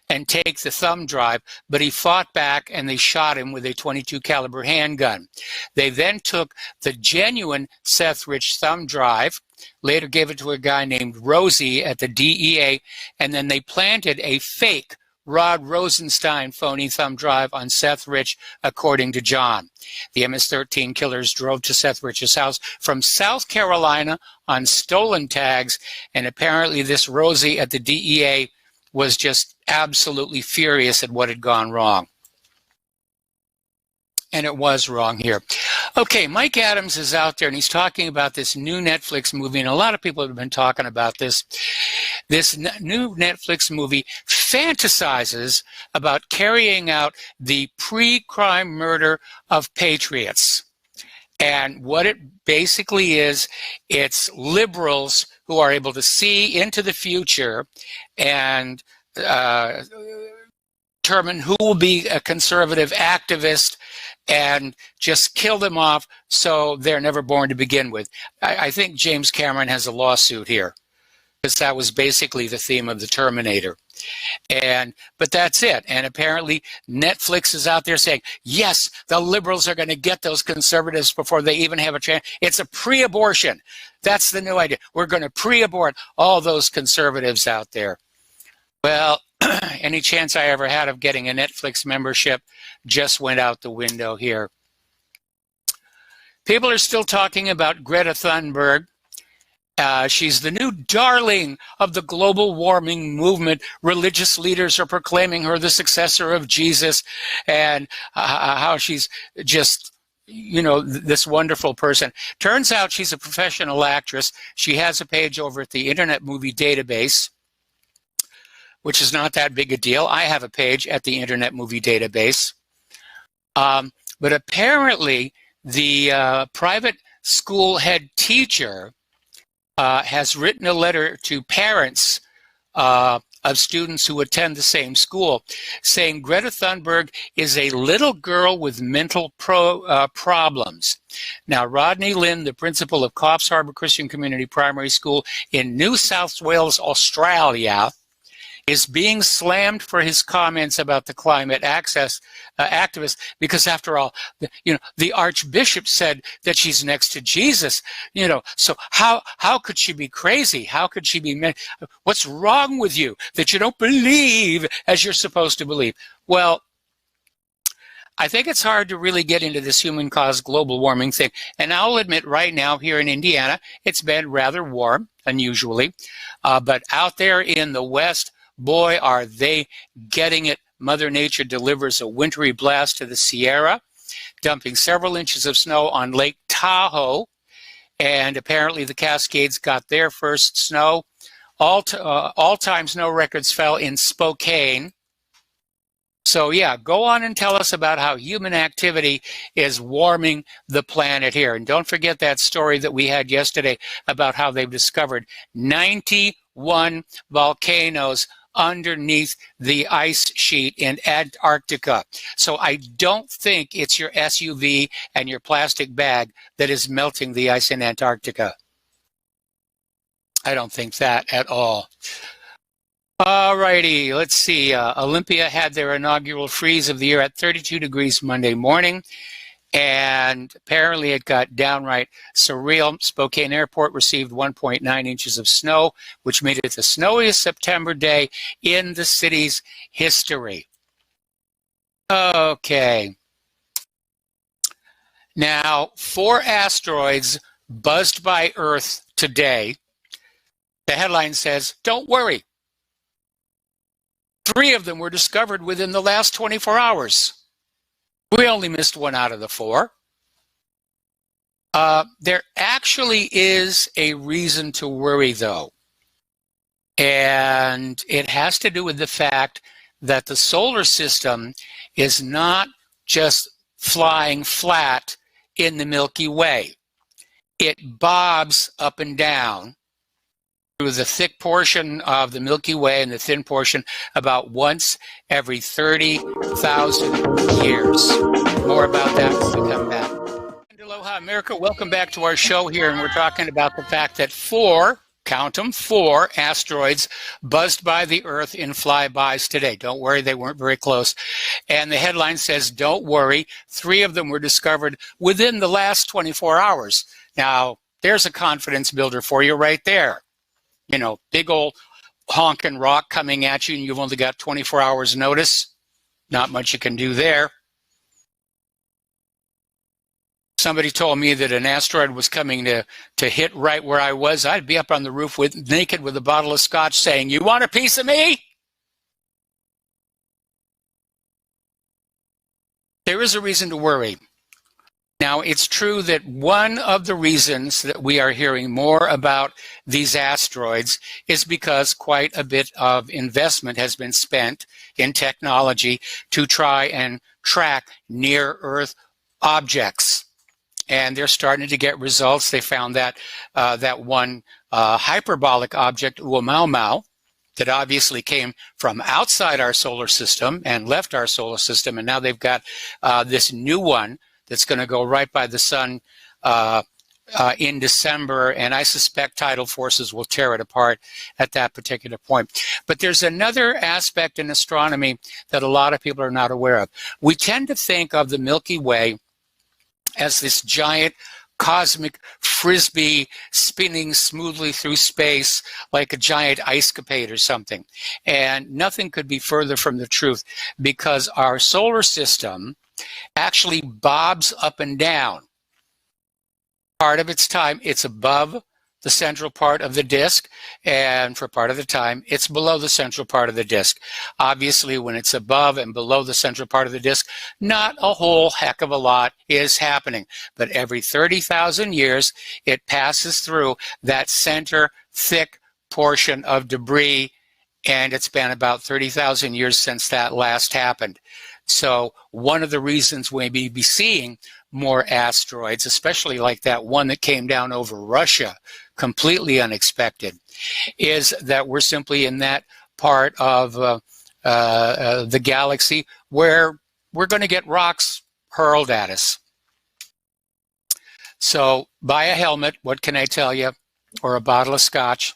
and take the thumb drive, but he fought back and they shot him with a .22 caliber handgun. They then took the genuine Seth Rich thumb drive, later gave it to a guy named Rosie at the DEA, and then they planted a fake Rod Rosenstein phony thumb drive on Seth Rich, according to John. The MS-13 killers drove to Seth Rich's house from South Carolina on stolen tags, and apparently this Rosie at the DEA was just absolutely furious at what had gone wrong. And it was wrong here. Okay, Mike Adams is out there, and he's talking about this new Netflix movie, and a lot of people have been talking about this. This new Netflix movie fantasizes about carrying out the pre-crime murder of patriots. And what it basically is, it's liberals who are able to see into the future and determine who will be a conservative activist and just kill them off so they're never born to begin with. I think James Cameron has a lawsuit here, because that was basically the theme of the Terminator. But that's it. And apparently Netflix is out there saying, yes, the liberals are going to get those conservatives before they even have a chance. It's a pre-abortion. That's the new idea. We're going to pre-abort all those conservatives out there. Well, any chance I ever had of getting a Netflix membership just went out the window here. People are still talking about Greta Thunberg. She's the new darling of the global warming movement. Religious leaders are proclaiming her the successor of Jesus, and how she's just, you know, this wonderful person. Turns out she's a professional actress. She has a page over at the Internet Movie Database, which is not that big a deal. I have a page at the Internet Movie Database. But apparently the private school head teacher has written a letter to parents of students who attend the same school, saying Greta Thunberg is a little girl with mental problems. Now, Rodney Lynn, the principal of Coffs Harbour Christian Community Primary School in New South Wales, Australia, is being slammed for his comments about the climate activists, because after all, the Archbishop said that she's next to Jesus, so how could she be crazy? How could she be, what's wrong with you that you don't believe as you're supposed to believe? Well, I think it's hard to really get into this human-caused global warming thing. And I'll admit right now here in Indiana, it's been rather warm, unusually. But out there in the West, boy, are they getting it. Mother Nature delivers a wintry blast to the Sierra, dumping several inches of snow on Lake Tahoe. And apparently the Cascades got their first snow. All-time snow records fell in Spokane. So yeah, go on and tell us about how human activity is warming the planet here. And don't forget that story that we had yesterday about how they've discovered 91 volcanoes underneath the ice sheet in Antarctica. So I don't think it's your SUV and your plastic bag that is melting the ice in Antarctica. I don't think that at all. All righty, let's see. Olympia had their inaugural freeze of the year at 32 degrees Monday morning, and apparently it got downright surreal. Spokane Airport received 1.9 inches of snow, which made it the snowiest September day in the city's history. Okay. Now, 4 asteroids buzzed by Earth today. The headline says, "Don't worry. 3 of them were discovered within the last 24 hours. We only missed 1 out of the 4. There actually is a reason to worry, though. And it has to do with the fact that the solar system is not just flying flat in the Milky Way. It bobs up and down through the thick portion of the Milky Way and the thin portion about once every 30,000 years. More about that when we come back. Aloha, America. Welcome back to our show here, and we're talking about the fact that 4, count them, 4 asteroids buzzed by the Earth in flybys today. Don't worry, they weren't very close. And the headline says, don't worry, 3 of them were discovered within the last 24 hours. Now, there's a confidence builder for you right there. You know, big old honking rock coming at you and you've only got 24 hours notice. Not much you can do there. Somebody told me that an asteroid was coming to hit right where I was. I'd be up on the roof naked with a bottle of scotch saying, "You want a piece of me?" There is a reason to worry. Now, it's true that one of the reasons that we are hearing more about these asteroids is because quite a bit of investment has been spent in technology to try and track near-Earth objects. And they're starting to get results. They found that one hyperbolic object, Oumuamua, that obviously came from outside our solar system and left our solar system. And now they've got this new one that's going to go right by the sun in December, and I suspect tidal forces will tear it apart at that particular point. But there's another aspect in astronomy that a lot of people are not aware of. We tend to think of the Milky Way as this giant cosmic frisbee spinning smoothly through space like a giant ice capade or something. And nothing could be further from the truth, because our solar system actually bobs up and down. Part of its time, it's above the central part of the disk, and for part of the time, it's below the central part of the disk. Obviously, when it's above and below the central part of the disk, not a whole heck of a lot is happening. But every 30,000 years, it passes through that center thick portion of debris, and it's been about 30,000 years since that last happened. So one of the reasons we may be seeing more asteroids, especially like that one that came down over Russia, completely unexpected, is that we're simply in that part of the galaxy where we're going to get rocks hurled at us. So buy a helmet, what can I tell you, or a bottle of scotch.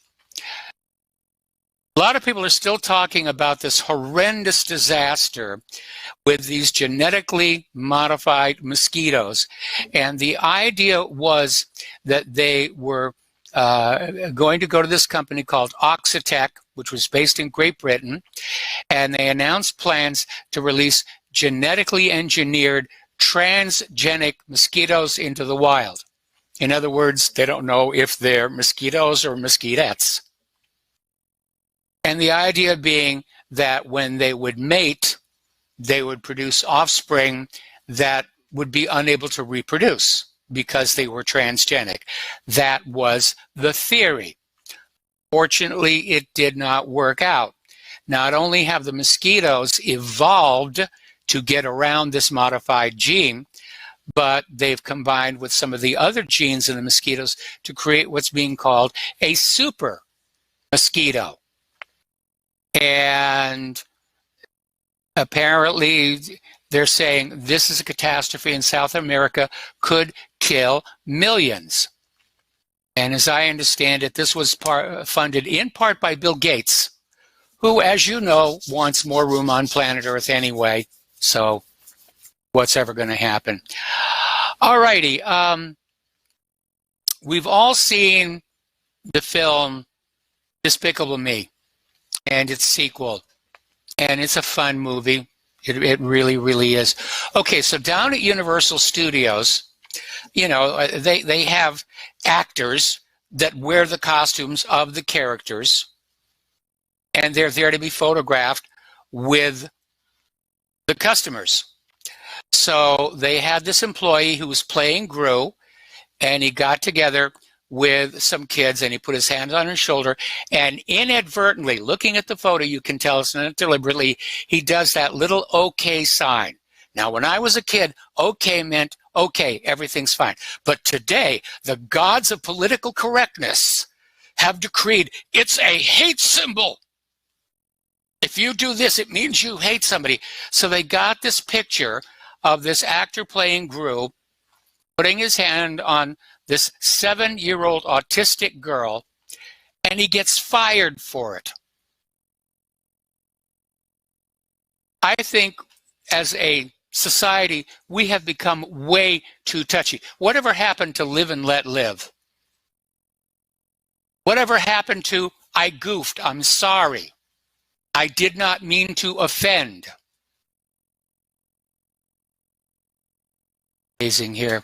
A lot of people are still talking about this horrendous disaster with these genetically modified mosquitoes. And the idea was that they were going to go to this company called Oxitec, which was based in Great Britain, and they announced plans to release genetically engineered transgenic mosquitoes into the wild. In other words, they don't know if they're mosquitoes or mosquitettes. And the idea being that when they would mate, they would produce offspring that would be unable to reproduce because they were transgenic. That was the theory. Fortunately, it did not work out. Not only have the mosquitoes evolved to get around this modified gene, but they've combined with some of the other genes in the mosquitoes to create what's being called a super mosquito. And apparently, they're saying this is a catastrophe in South America, could kill millions. And as I understand it, this was funded in part by Bill Gates, who, as you know, wants more room on planet Earth anyway. So what's ever going to happen? All righty. We've all seen the film Despicable Me and its sequel. And it's a fun movie. It really, really is. Okay, so down at Universal Studios, you know, they have actors that wear the costumes of the characters, and they're there to be photographed with the customers. So they had this employee who was playing Gru, and he got together with some kids, and he put his hand on his shoulder, and inadvertently, looking at the photo, you can tell it's not deliberately, he does that little okay sign. Now, when I was a kid, okay meant, okay, everything's fine. But today, the gods of political correctness have decreed it's a hate symbol. If you do this, it means you hate somebody. So they got this picture of this actor playing Gru, putting his hand on this 7-year-old autistic girl, and he gets fired for it. I think as a society, we have become way too touchy. Whatever happened to live and let live? Whatever happened to, I goofed, I'm sorry. I did not mean to offend. Amazing here.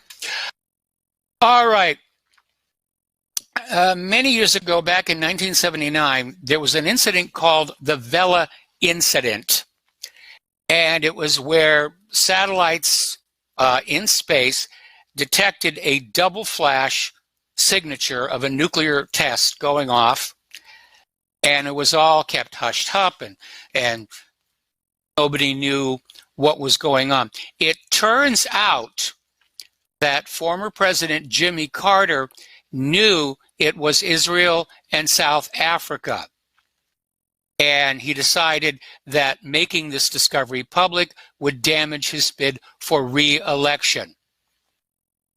All right. Many years ago, back in 1979, there was an incident called the Vela incident. And it was where satellites in space detected a double flash signature of a nuclear test going off. And it was all kept hushed up, and nobody knew what was going on. It turns out that former President Jimmy Carter knew it was Israel and South Africa. And he decided that making this discovery public would damage his bid for re-election.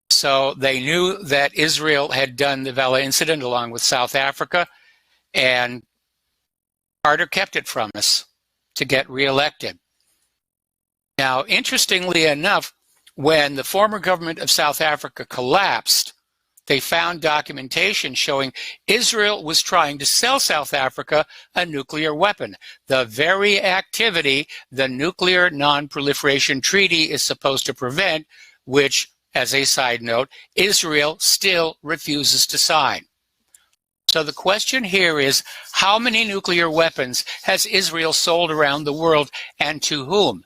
So they knew that Israel had done the Vela incident along with South Africa, and Carter kept it from us to get reelected. Now, interestingly enough, when the former government of South Africa collapsed, they found documentation showing Israel was trying to sell South Africa a nuclear weapon. The very activity the Nuclear Non-Proliferation Treaty is supposed to prevent, which, as a side note, Israel still refuses to sign. So the question here is, how many nuclear weapons has Israel sold around the world, and to whom?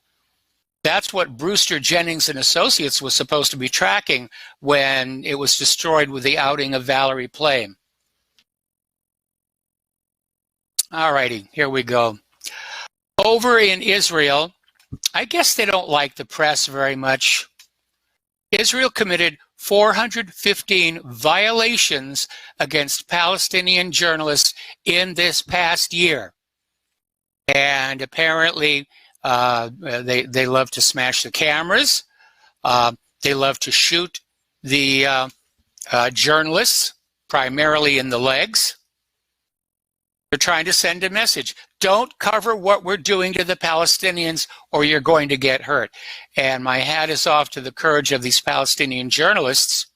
That's what Brewster, Jennings and Associates was supposed to be tracking when it was destroyed with the outing of Valerie Plame. All righty, here we go. Over in Israel, I guess they don't like the press very much. Israel committed 415 violations against Palestinian journalists in this past year. And apparently, they love to smash the cameras. They love to shoot the journalists, primarily in the legs. They're trying to send a message. Don't cover what we're doing to the Palestinians or you're going to get hurt. And my hat is off to the courage of these Palestinian journalists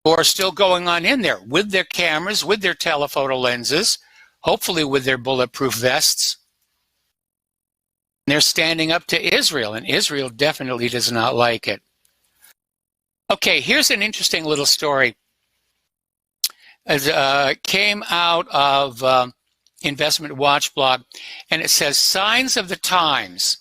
who are still going on in there with their cameras, with their telephoto lenses, hopefully with their bulletproof vests. They're standing up to Israel, and Israel definitely does not like it. Okay, here's an interesting little story. It came out of Investment Watch blog, and it says Signs of the Times.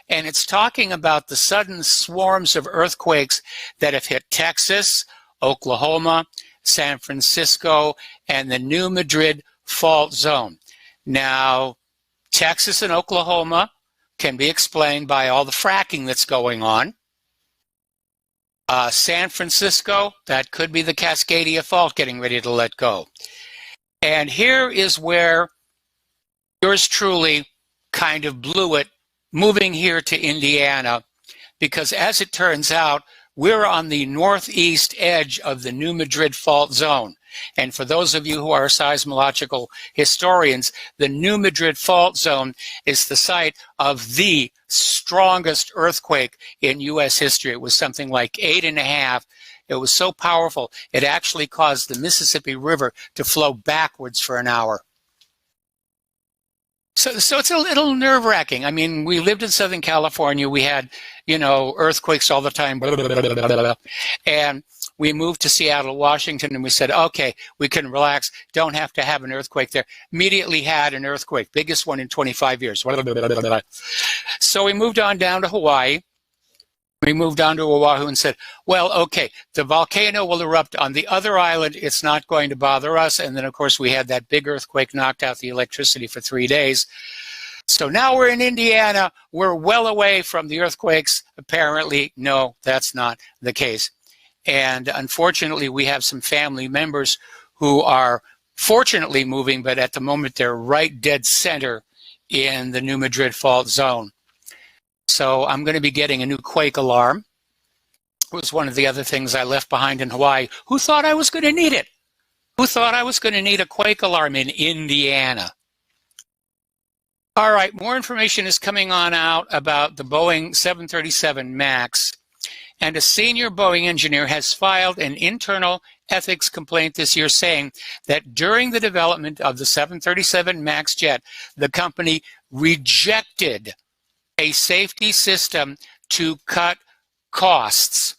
And it's talking about the sudden swarms of earthquakes that have hit Texas, Oklahoma, San Francisco, and the New Madrid fault zone. Now, Texas and Oklahoma can be explained by all the fracking that's going on. San Francisco, that could be the Cascadia Fault getting ready to let go. And here is where yours truly kind of blew it, moving here to Indiana, because as it turns out, we're on the northeast edge of the New Madrid fault zone. And for those of you who are seismological historians, the New Madrid fault zone is the site of the strongest earthquake in U.S. history. It was something like 8.5. It was so powerful, it actually caused the Mississippi River to flow backwards for an hour. So it's a little nerve-wracking. I mean, we lived in Southern California. We had, earthquakes all the time. Blah, blah, blah, blah, blah, blah. And we moved to Seattle, Washington, and we said, okay, we can relax. Don't have to have an earthquake there. Immediately had an earthquake, biggest one in 25 years. Blah, blah, blah, blah, blah. So we moved on down to Hawaii. We moved on to Oahu and said, well, okay, the volcano will erupt on the other island. It's not going to bother us. And then, of course, we had that big earthquake, knocked out the electricity for 3 days. So now we're in Indiana. We're well away from the earthquakes. Apparently, no, that's not the case. And unfortunately, we have some family members who are fortunately moving, but at the moment, they're right dead center in the New Madrid fault zone. So I'm going to be getting a new quake alarm. It was one of the other things I left behind in Hawaii. Who thought I was going to need it? Who thought I was going to need a quake alarm in Indiana? All right, more information is coming on out about the Boeing 737 MAX. And a senior Boeing engineer has filed an internal ethics complaint this year saying that during the development of the 737 MAX jet, the company rejected a safety system to cut costs,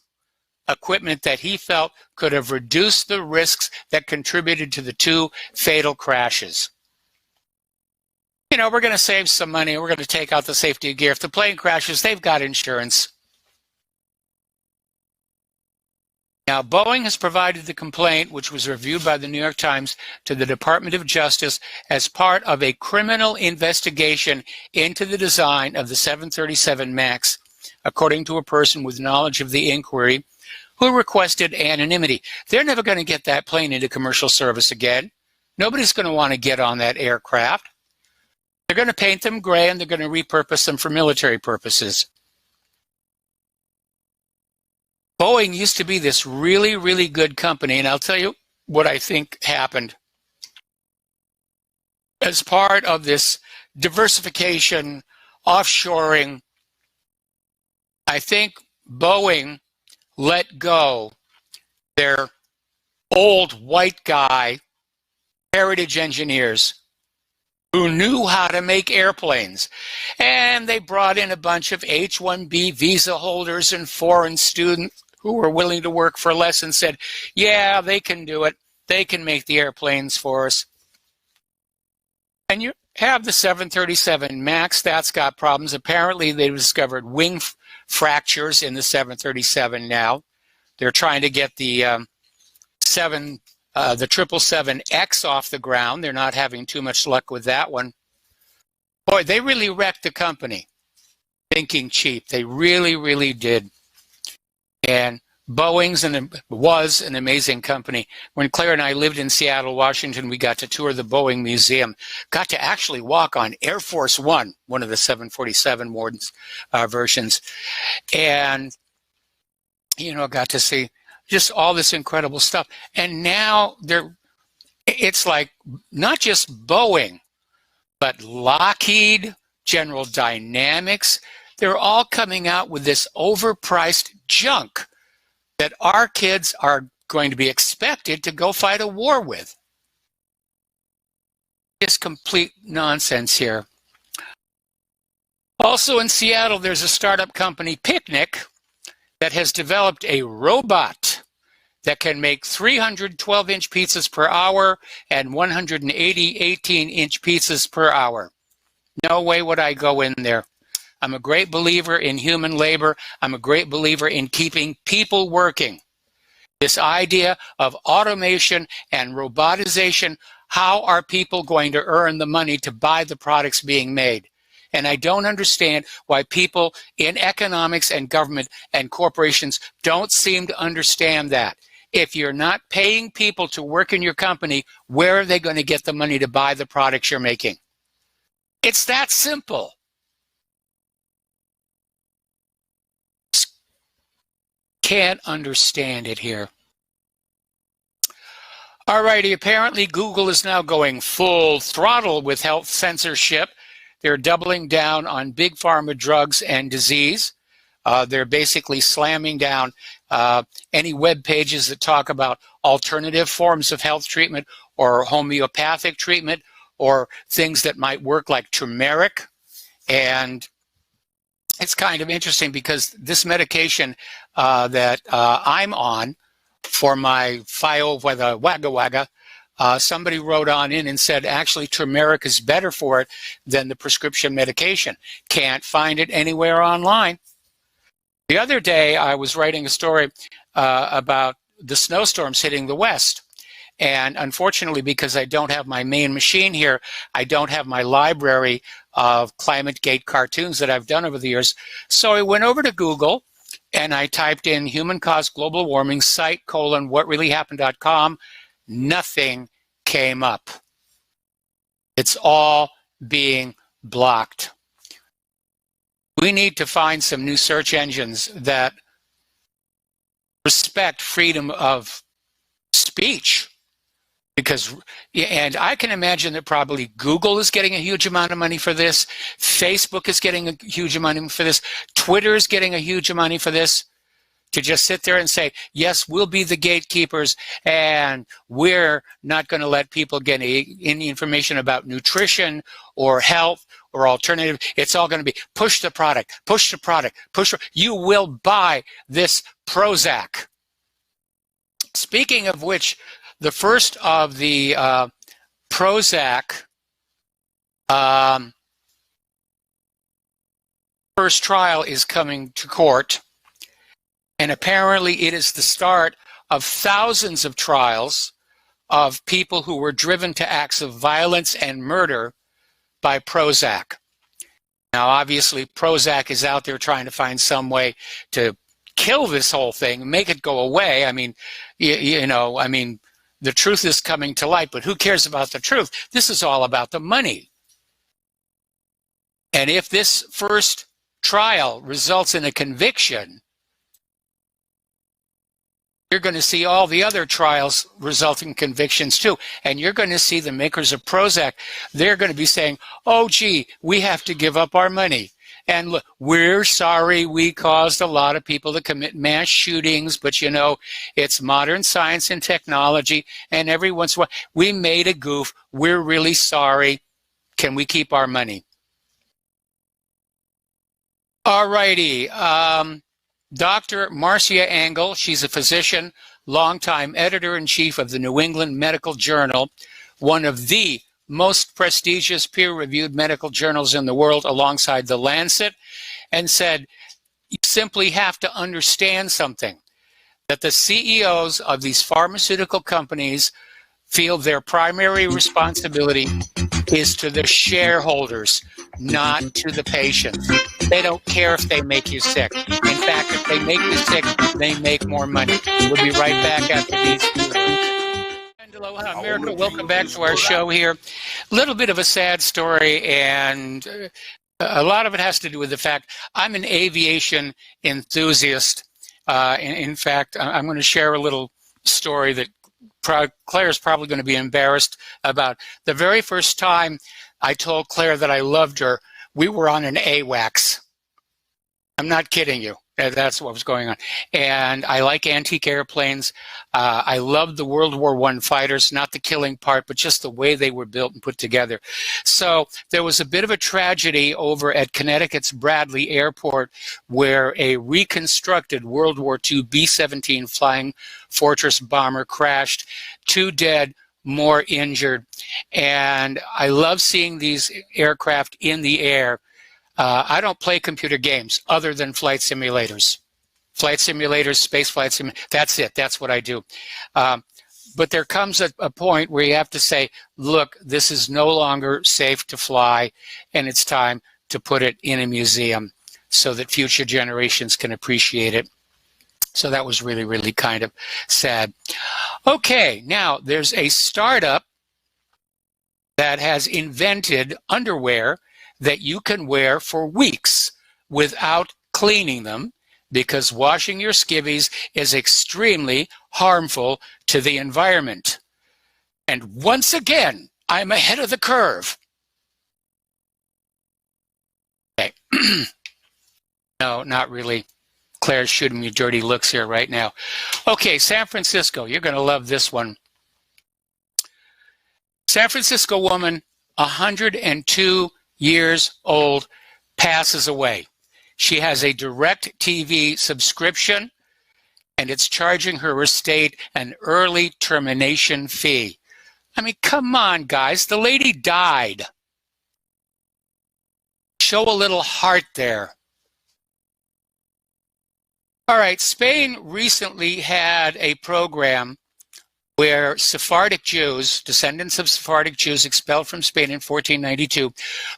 equipment that he felt could have reduced the risks that contributed to the 2 fatal crashes. We're going to save some money. We're going to take out the safety gear. If the plane crashes, they've got insurance. Now, Boeing has provided the complaint, which was reviewed by the New York Times, to the Department of Justice as part of a criminal investigation into the design of the 737 MAX, according to a person with knowledge of the inquiry who requested anonymity. They're never going to get that plane into commercial service again. Nobody's going to want to get on that aircraft. They're going to paint them gray and they're going to repurpose them for military purposes. Boeing used to be this really, really good company, and I'll tell you what I think happened. As part of this diversification, offshoring, I think Boeing let go their old white guy heritage engineers who knew how to make airplanes. And they brought in a bunch of H-1B visa holders and foreign students who were willing to work for less and said, yeah, they can do it. They can make the airplanes for us. And you have the 737 MAX. That's got problems. Apparently, they discovered wing fractures in the 737 now. They're trying to get the 777X off the ground. They're not having too much luck with that one. Boy, they really wrecked the company, thinking cheap. They really, really did. And Boeing's was an amazing company. When Claire and I lived in Seattle, Washington, we got to tour the Boeing Museum, got to actually walk on Air Force One, one of the 747 versions, and, got to see just all this incredible stuff. And now it's like not just Boeing, but Lockheed, General Dynamics, they're all coming out with this overpriced junk that our kids are going to be expected to go fight a war with. It's complete nonsense here. Also in Seattle, there's a startup company, Picnic, that has developed a robot that can make 312-inch pizzas per hour and 180 18-inch pizzas per hour. No way would I go in there. I'm a great believer in human labor. I'm a great believer in keeping people working. This idea of automation and robotization, how are people going to earn the money to buy the products being made? And I don't understand why people in economics and government and corporations don't seem to understand that. If you're not paying people to work in your company, where are they going to get the money to buy the products you're making? It's that simple. Can't understand it here. Alrighty, apparently Google is now going full throttle with health censorship. They're doubling down on big pharma drugs and disease. They're basically slamming down any web pages that talk about alternative forms of health treatment or homeopathic treatment or things that might work like turmeric. And it's kind of interesting because this medication that I'm on for my file with a wagga wagga, somebody wrote on in and said, actually, turmeric is better for it than the prescription medication. Can't find it anywhere online. The other day, I was writing a story about the snowstorms hitting the West. And unfortunately, because I don't have my main machine here, I don't have my library of ClimateGate cartoons that I've done over the years. So I went over to Google and I typed in human-caused global warming site : whatreallyhappened.com. Nothing came up. It's all being blocked. We need to find some new search engines that respect freedom of speech. Because, and I can imagine that probably Google is getting a huge amount of money for this. Facebook is getting a huge amount of money for this. Twitter is getting a huge amount of money for this. To just sit there and say, yes, we'll be the gatekeepers and we're not going to let people get any information about nutrition or health or alternative. It's all going to be push the product, push the product, push. You will buy this Prozac. Speaking of which, the first of the Prozac first trial is coming to court. And apparently it is the start of thousands of trials of people who were driven to acts of violence and murder by Prozac. Now, obviously, Prozac is out there trying to find some way to kill this whole thing, make it go away. I mean, the truth is coming to light, but who cares about the truth? This is all about the money. And if this first trial results in a conviction, you're going to see all the other trials resulting in convictions too. And you're going to see the makers of Prozac, they're going to be saying, oh, gee, we have to give up our money. And look, we're sorry we caused a lot of people to commit mass shootings, but you know, it's modern science and technology, and every once in a while, we made a goof. We're really sorry. Can we keep our money? All righty. Dr. Marcia Engel, she's a physician, longtime editor-in-chief of the New England Medical Journal, one of the most prestigious peer-reviewed medical journals in the world alongside The Lancet, and said, you simply have to understand something, that the CEOs of these pharmaceutical companies feel their primary responsibility is to the shareholders, not to the patients. They don't care if they make you sick. In fact, if they make you sick, they make more money. We'll be right back after these. Aloha, America. Welcome back to our show here. A little bit of a sad story, and a lot of it has to do with the fact I'm an aviation enthusiast. In fact, I'm going to share a little story that Claire's probably going to be embarrassed about. The very first time I told Claire that I loved her, we were on an AWACS. I'm not kidding you. That's what was going on. And I like antique airplanes. I love the World War I fighters, not the killing part, but just the way they were built and put together. So there was a bit of a tragedy over at Connecticut's Bradley Airport where a reconstructed World War II B-17 Flying Fortress bomber crashed. 2 dead, more injured. And I love seeing these aircraft in the air. I don't play computer games other than flight simulators. Flight simulators, space flight simulators, that's it. That's what I do. But there comes a point where you have to say, look, this is no longer safe to fly, and it's time to put it in a museum so that future generations can appreciate it. So that was really, really kind of sad. Okay, now there's a startup that has invented underwear that you can wear for weeks without cleaning them, because washing your skivvies is extremely harmful to the environment. And once again, I'm ahead of the curve. Okay. No, not really. Claire's shooting me dirty looks here right now. Okay, San Francisco. You're going to love this one. San Francisco woman, 102 years old, passes away. She has a direct TV subscription, and it's charging her estate an early termination fee. I mean, come on, guys. The lady died. Show a little heart there. All right, Spain recently had a program where Sephardic Jews, descendants of Sephardic Jews expelled from Spain in 1492,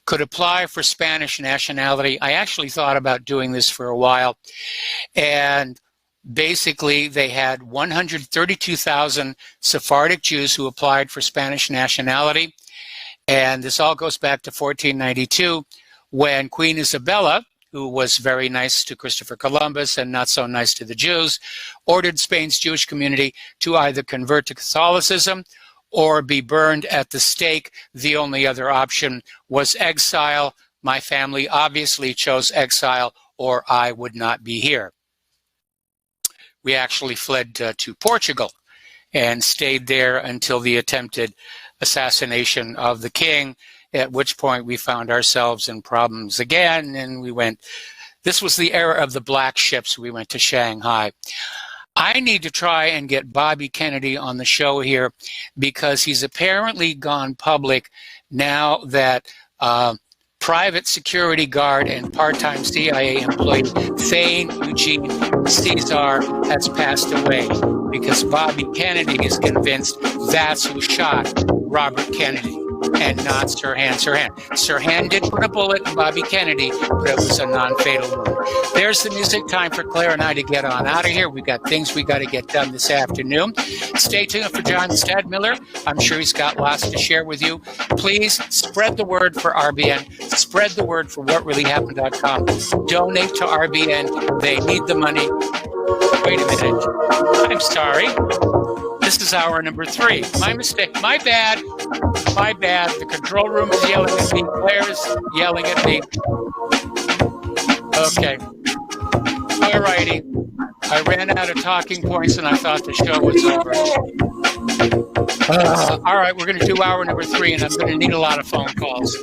could apply for Spanish nationality. I actually thought about doing this for a while. And basically, they had 132,000 Sephardic Jews who applied for Spanish nationality. And this all goes back to 1492, when Queen Isabella, who was very nice to Christopher Columbus and not so nice to the Jews, ordered Spain's Jewish community to either convert to Catholicism or be burned at the stake. The only other option was exile. My family obviously chose exile, or I would not be here. We actually fled to Portugal and stayed there until the attempted assassination of the king, at which point we found ourselves in problems again, and we went, this was the era of the black ships. We went to Shanghai. I need to try and get Bobby Kennedy on the show here, because he's apparently gone public now that private security guard and part-time CIA employee Thane Eugene Cesar has passed away, because Bobby Kennedy is convinced that's who shot Robert Kennedy and not Sirhan. Sirhan did put a bullet in Bobby Kennedy, but it was a non-fatal wound. There's the music. Time for Claire and I to get on out of here. We've got things we got to get done this afternoon. Stay tuned for John Stadmiller. I'm sure he's got lots to share with you. Please spread the word for RBN. Spread the word for whatreallyhappened.com. Donate to RBN. They need the money. Wait a minute. I'm sorry. This is hour number 3. My mistake. My bad. My bad. The control room is yelling at me. Claire is yelling at me. Okay. All righty. I ran out of talking points and I thought the show was over. All right, we're going to do hour number 3, and I'm going to need a lot of phone calls.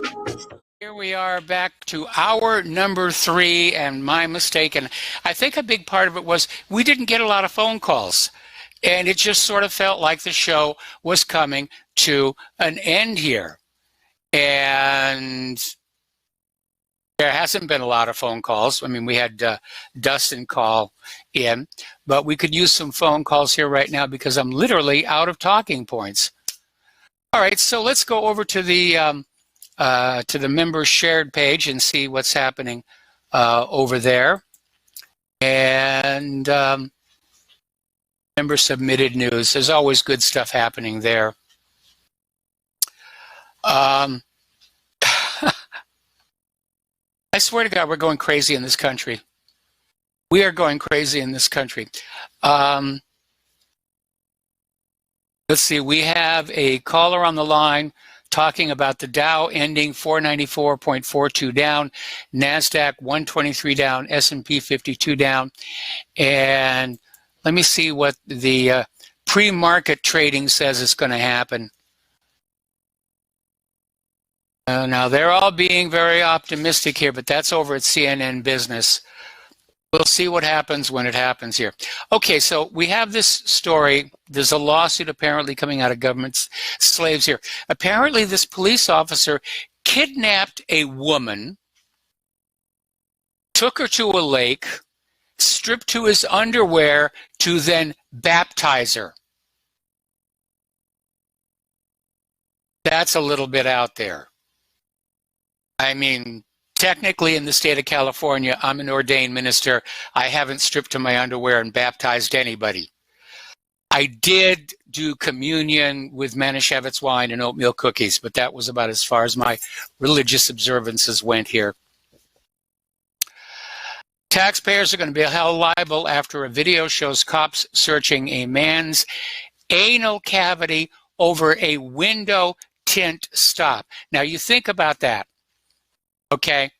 Here we are back to hour number 3, and my mistake. And I think a big part of it was we didn't get a lot of phone calls. And it just sort of felt like the show was coming to an end here. And there hasn't been a lot of phone calls. I mean, we had Dustin call in, but we could use some phone calls here right now because I'm literally out of talking points. All right, so let's go over to the members shared page and see what's happening over there. And member submitted news. There's always good stuff happening there. I swear to God, we're going crazy in this country. We are going crazy in this country. Let's see, we have a caller on the line talking about the Dow ending 494.42 down, NASDAQ 123 down, S&P 52 down. And let me see what the pre-market trading says is going to happen. Now, they're all being very optimistic here, but that's over at CNN Business. We'll see what happens when it happens here. Okay, so we have this story. There's a lawsuit apparently coming out of government slaves here. Apparently, this police officer kidnapped a woman, took her to a lake, stripped to his underwear to then baptize her. That's a little bit out there. I mean, technically in the state of California, I'm an ordained minister. I haven't stripped to my underwear and baptized anybody. I did do communion with Manischewitz wine and oatmeal cookies, but that was about as far as my religious observances went here. Taxpayers are going to be held liable after a video shows cops searching a man's anal cavity over a window tint stop. Now you think about that, okay?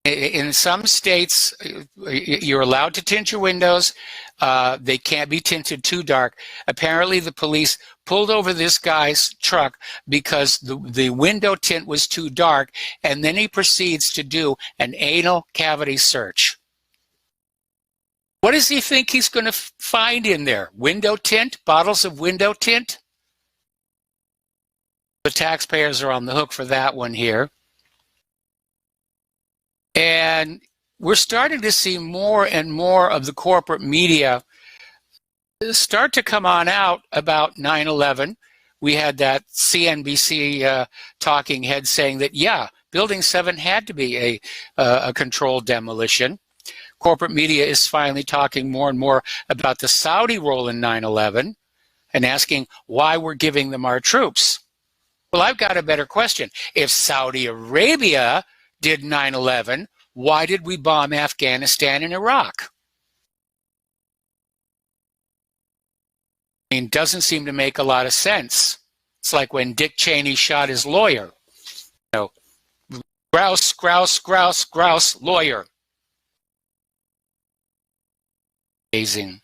In some states, you're allowed to tint your windows. They can't be tinted too dark. Apparently, the police pulled over this guy's truck because the window tint was too dark, and then he proceeds to do an anal cavity search. What does he think he's going to find in there? Window tint? Bottles of window tint? The taxpayers are on the hook for that one here. And we're starting to see more and more of the corporate media start to come on out about 9/11. We had that CNBC talking head saying that, yeah, Building 7 had to be a controlled demolition. Corporate media is finally talking more and more about the Saudi role in 9/11 and asking why we're giving them our troops. Well, I've got a better question. If Saudi Arabia did 9/11, why did we bomb Afghanistan and Iraq? I mean, doesn't seem to make a lot of sense. It's like when Dick Cheney shot his lawyer. You know, grouse, grouse, grouse, grouse, lawyer. Amazing.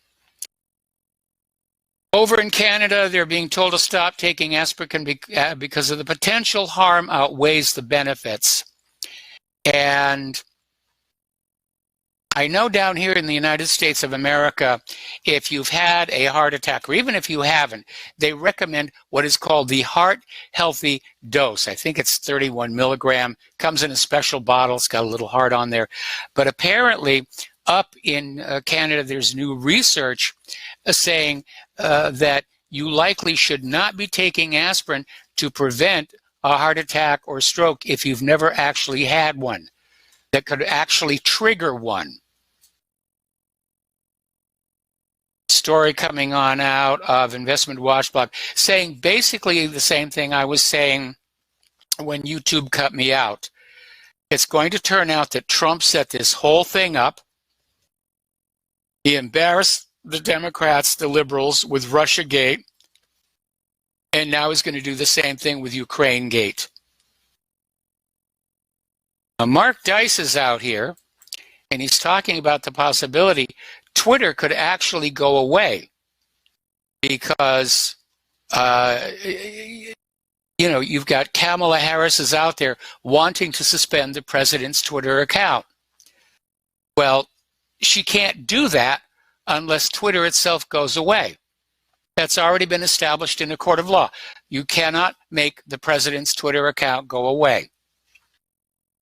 Over in Canada, they're being told to stop taking aspirin because of the potential harm outweighs the benefits. And I know down here in the United States of America, if you've had a heart attack, or even if you haven't, they recommend what is called the heart healthy dose. I think it's 31 milligram, comes in a special bottle, it's got a little heart on there. But apparently, up in Canada, there's new research saying that you likely should not be taking aspirin to prevent a heart attack or stroke if you've never actually had one that could actually trigger one. Story coming on out of Investment Watchdog saying basically the same thing I was saying when YouTube cut me out. It's going to turn out that Trump set this whole thing up. He embarrassed the Democrats, the liberals, with Russiagate, and now he's going to do the same thing with Ukrainegate. Now, Mark Dice is out here, and he's talking about the possibility Twitter could actually go away because, you know, you've got Kamala Harris is out there wanting to suspend the president's Twitter account. Well, she can't do that unless Twitter itself goes away. That's already been established in a court of law. You cannot make the president's Twitter account go away.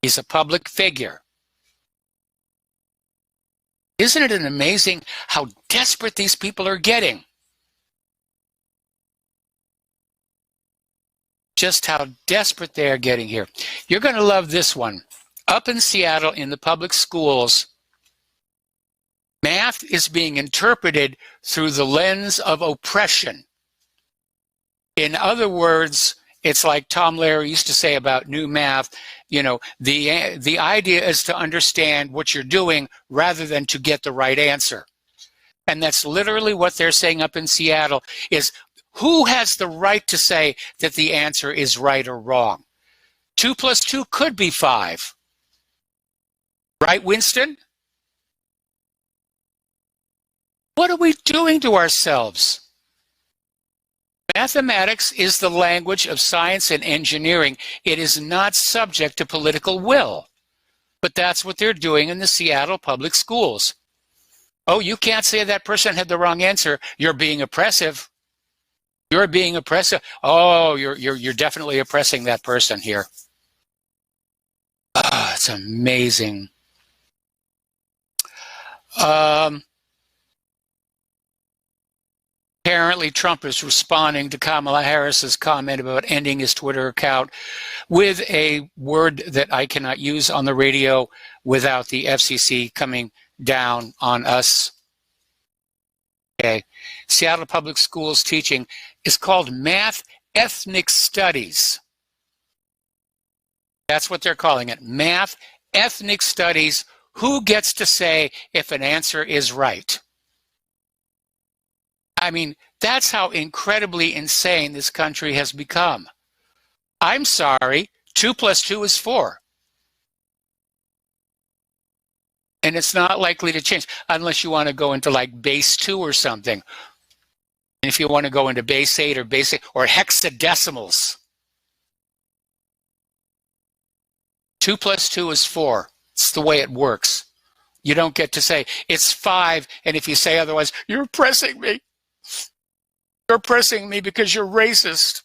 He's a public figure. Isn't it amazing how desperate these people are getting? Just how desperate they are getting here. You're going to love this one. Up in Seattle, in the public schools, math is being interpreted through the lens of oppression. In other words, it's like Tom Larry used to say about new math, you know, the idea is to understand what you're doing rather than to get the right answer. And that's literally what they're saying up in Seattle is, Who has the right to say that the answer is right or wrong? 2 plus 2 could be 5. Right, Winston? What are we doing to ourselves? Mathematics is the language of science and engineering. It is not subject to political will. But that's what they're doing in the Seattle public schools. Oh, you can't say that person had the wrong answer. You're being oppressive. You're being oppressive. Oh, you're definitely oppressing that person here. Ah, it's amazing. Apparently, Trump is responding to Kamala Harris's comment about ending his Twitter account with a word that I cannot use on the radio without the FCC coming down on us. Okay. Seattle Public Schools teaching is called Math Ethnic Studies. That's what they're calling it. Math Ethnic Studies. Who gets to say if an answer is right? I mean, that's how incredibly insane this country has become. I'm sorry, 2 plus 2 is 4. And it's not likely to change unless you want to go into like base 2 or something. And if you want to go into base 8 or base 8 or hexadecimals. 2 plus 2 is 4. It's the way it works. You don't get to say it's 5, and if you say otherwise, you're oppressing me. You're oppressing me because you're racist.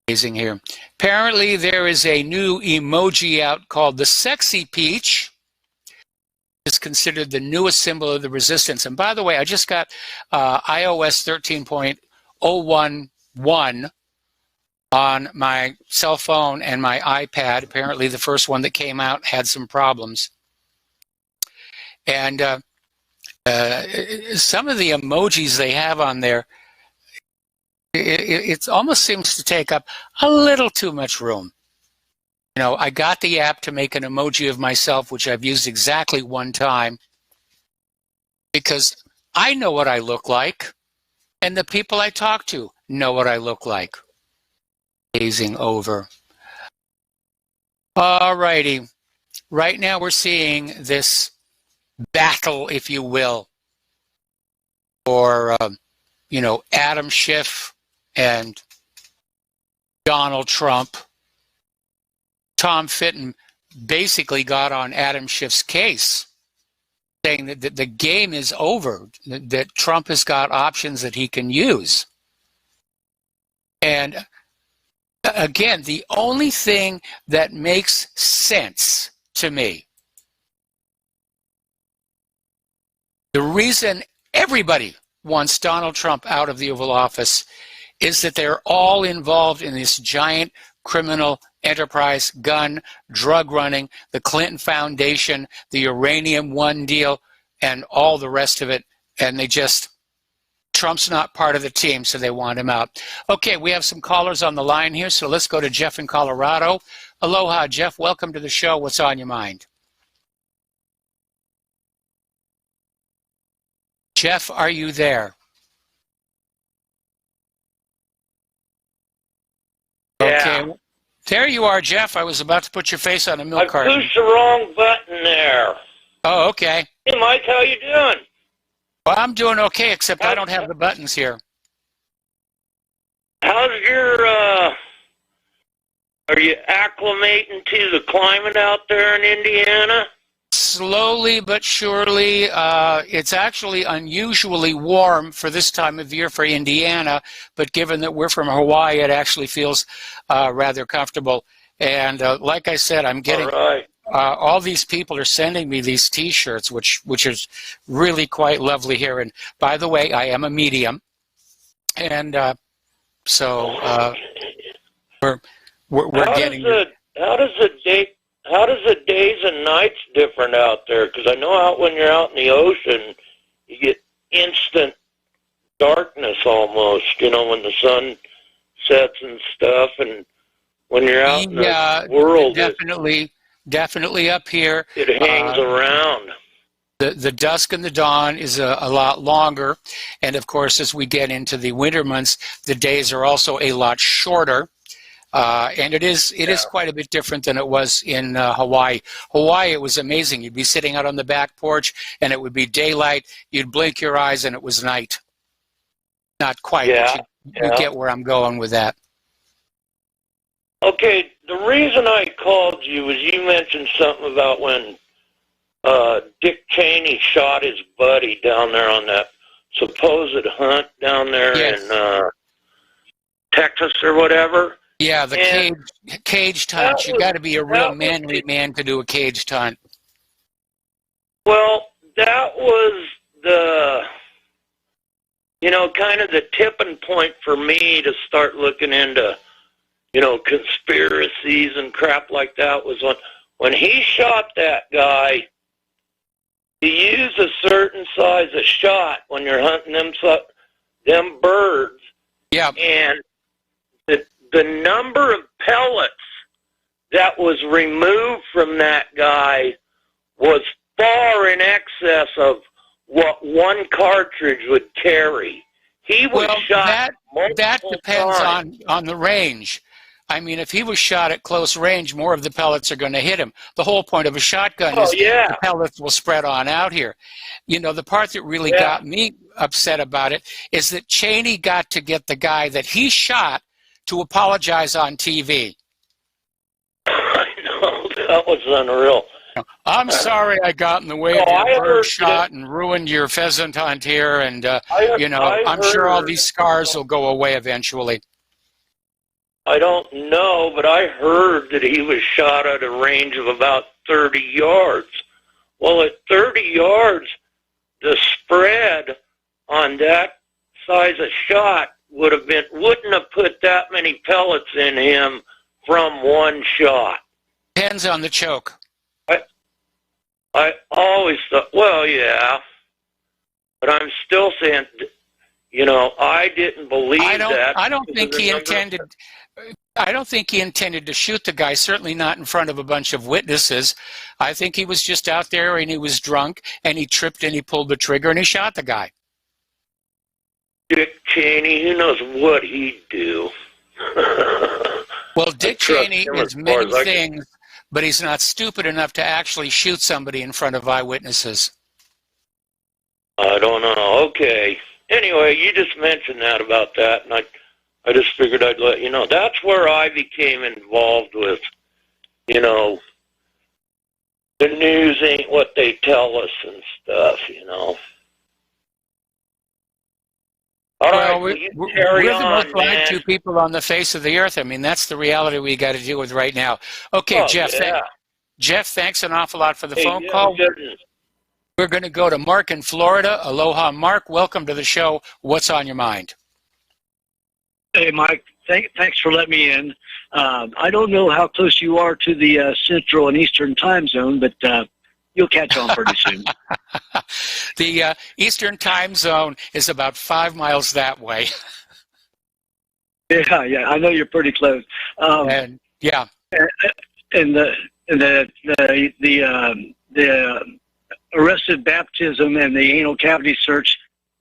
Amazing here. Apparently, there is a new emoji out called the Sexy Peach. It's considered the newest symbol of the resistance. And by the way, I just got iOS 13.011 on my cell phone and my iPad. Apparently, the first one that came out had some problems. And some of the emojis they have on there, it almost seems to take up a little too much room. You know, I got the app to make an emoji of myself, which I've used exactly one time, because I know what I look like, and the people I talk to know what I look like. Gazing over. All righty. Right now we're seeing this battle, if you will, for, you know, Adam Schiff and Donald Trump. Tom Fitton basically got on Adam Schiff's case, saying that the game is over, that Trump has got options that he can use. And again, the only thing that makes sense to me, the reason everybody wants Donald Trump out of the Oval Office is that they're all involved in this giant criminal enterprise, gun, drug running, the Clinton Foundation, the Uranium One deal, and all the rest of it. And they just, Trump's not part of the team, so they want him out. Okay, we have some callers on the line here, so let's go to Jeff in Colorado. Aloha, Jeff. Welcome to the show. What's on your mind? Jeff, are you there? Yeah. Okay. There you are, Jeff. I was about to put your face on a milk carton. I pushed the wrong button there. Oh, okay. Hey, Mike, how you doing? Well, I'm doing okay, except I don't have the buttons here. How's your, are you acclimating to the climate out there in Indiana? Slowly but surely. It's actually unusually warm for this time of year for Indiana, but given that we're from Hawaii, it actually feels rather comfortable. And like I said, I'm getting all these people are sending me these T-shirts, which is really quite lovely here. And by the way, I am a medium, and so we're getting. How does the days and nights different out there? Because I know out when you're out in the ocean, you get instant darkness almost, you know, when the sun sets and stuff. And when you're out in the world, definitely up here. It hangs around. The dusk and the dawn is a lot longer. And of course, as we get into the winter months, the days are also a lot shorter. And it is quite a bit different than it was in Hawaii. Hawaii, it was amazing. You'd be sitting out on the back porch and it would be daylight. You'd blink your eyes and it was night. Not quite, but you get where I'm going with that. Okay, the reason I called you was you mentioned something about when Dick Cheney shot his buddy down there on that supposed hunt down there in Texas or whatever. Yeah, the caged hunt. You got to be a real manly man to do a caged hunt. Well, that was the, kind of the tipping point for me to start looking into, conspiracies and crap like that was when he shot that guy. You use a certain size of shot when you're hunting them birds. Yeah. And the number of pellets that was removed from that guy was far in excess of what one cartridge would carry. He was shot that depends times. on the range. I mean, if he was shot at close range, more of the pellets are going to hit him. The whole point of a shotgun is the pellets will spread on out here. The part that really got me upset about it is that Cheney got to get the guy that he shot to apologize on TV. I know, that was unreal. I'm sorry I got in the way of your bird shot and ruined your pheasant hunt here, and I'm sure all these scars will go away eventually. I don't know, but I heard that he was shot at a range of about 30 yards. Well, at 30 yards, the spread on that size of shot wouldn't have put that many pellets in him from one shot. Depends on the choke. I always thought, well, yeah, but I'm still saying, I didn't believe that. I don't think he intended. I don't think he intended to shoot the guy, certainly not in front of a bunch of witnesses. I think he was just out there and he was drunk and he tripped and he pulled the trigger and he shot the guy. Dick Cheney, who knows what he'd do? Well, Dick Cheney is many things, but he's not stupid enough to actually shoot somebody in front of eyewitnesses. I don't know. Okay. Anyway, you just mentioned that about that, and I just figured I'd let you know. That's where I became involved with, the news ain't what they tell us and stuff, All right, we're the most lied to people on the face of the earth. I mean, that's the reality we got to deal with right now. Okay, Jeff. Yeah. Jeff, thanks an awful lot for the phone call. We're going to go to Mark in Florida. Aloha, Mark. Welcome to the show. What's on your mind? Hey, Mike. Thanks for letting me in. I don't know how close you are to the Central and Eastern time zone, but you'll catch on pretty soon. The Eastern time zone is about 5 miles that way. Yeah, I know you're pretty close. And the arrested baptism and the anal cavity search,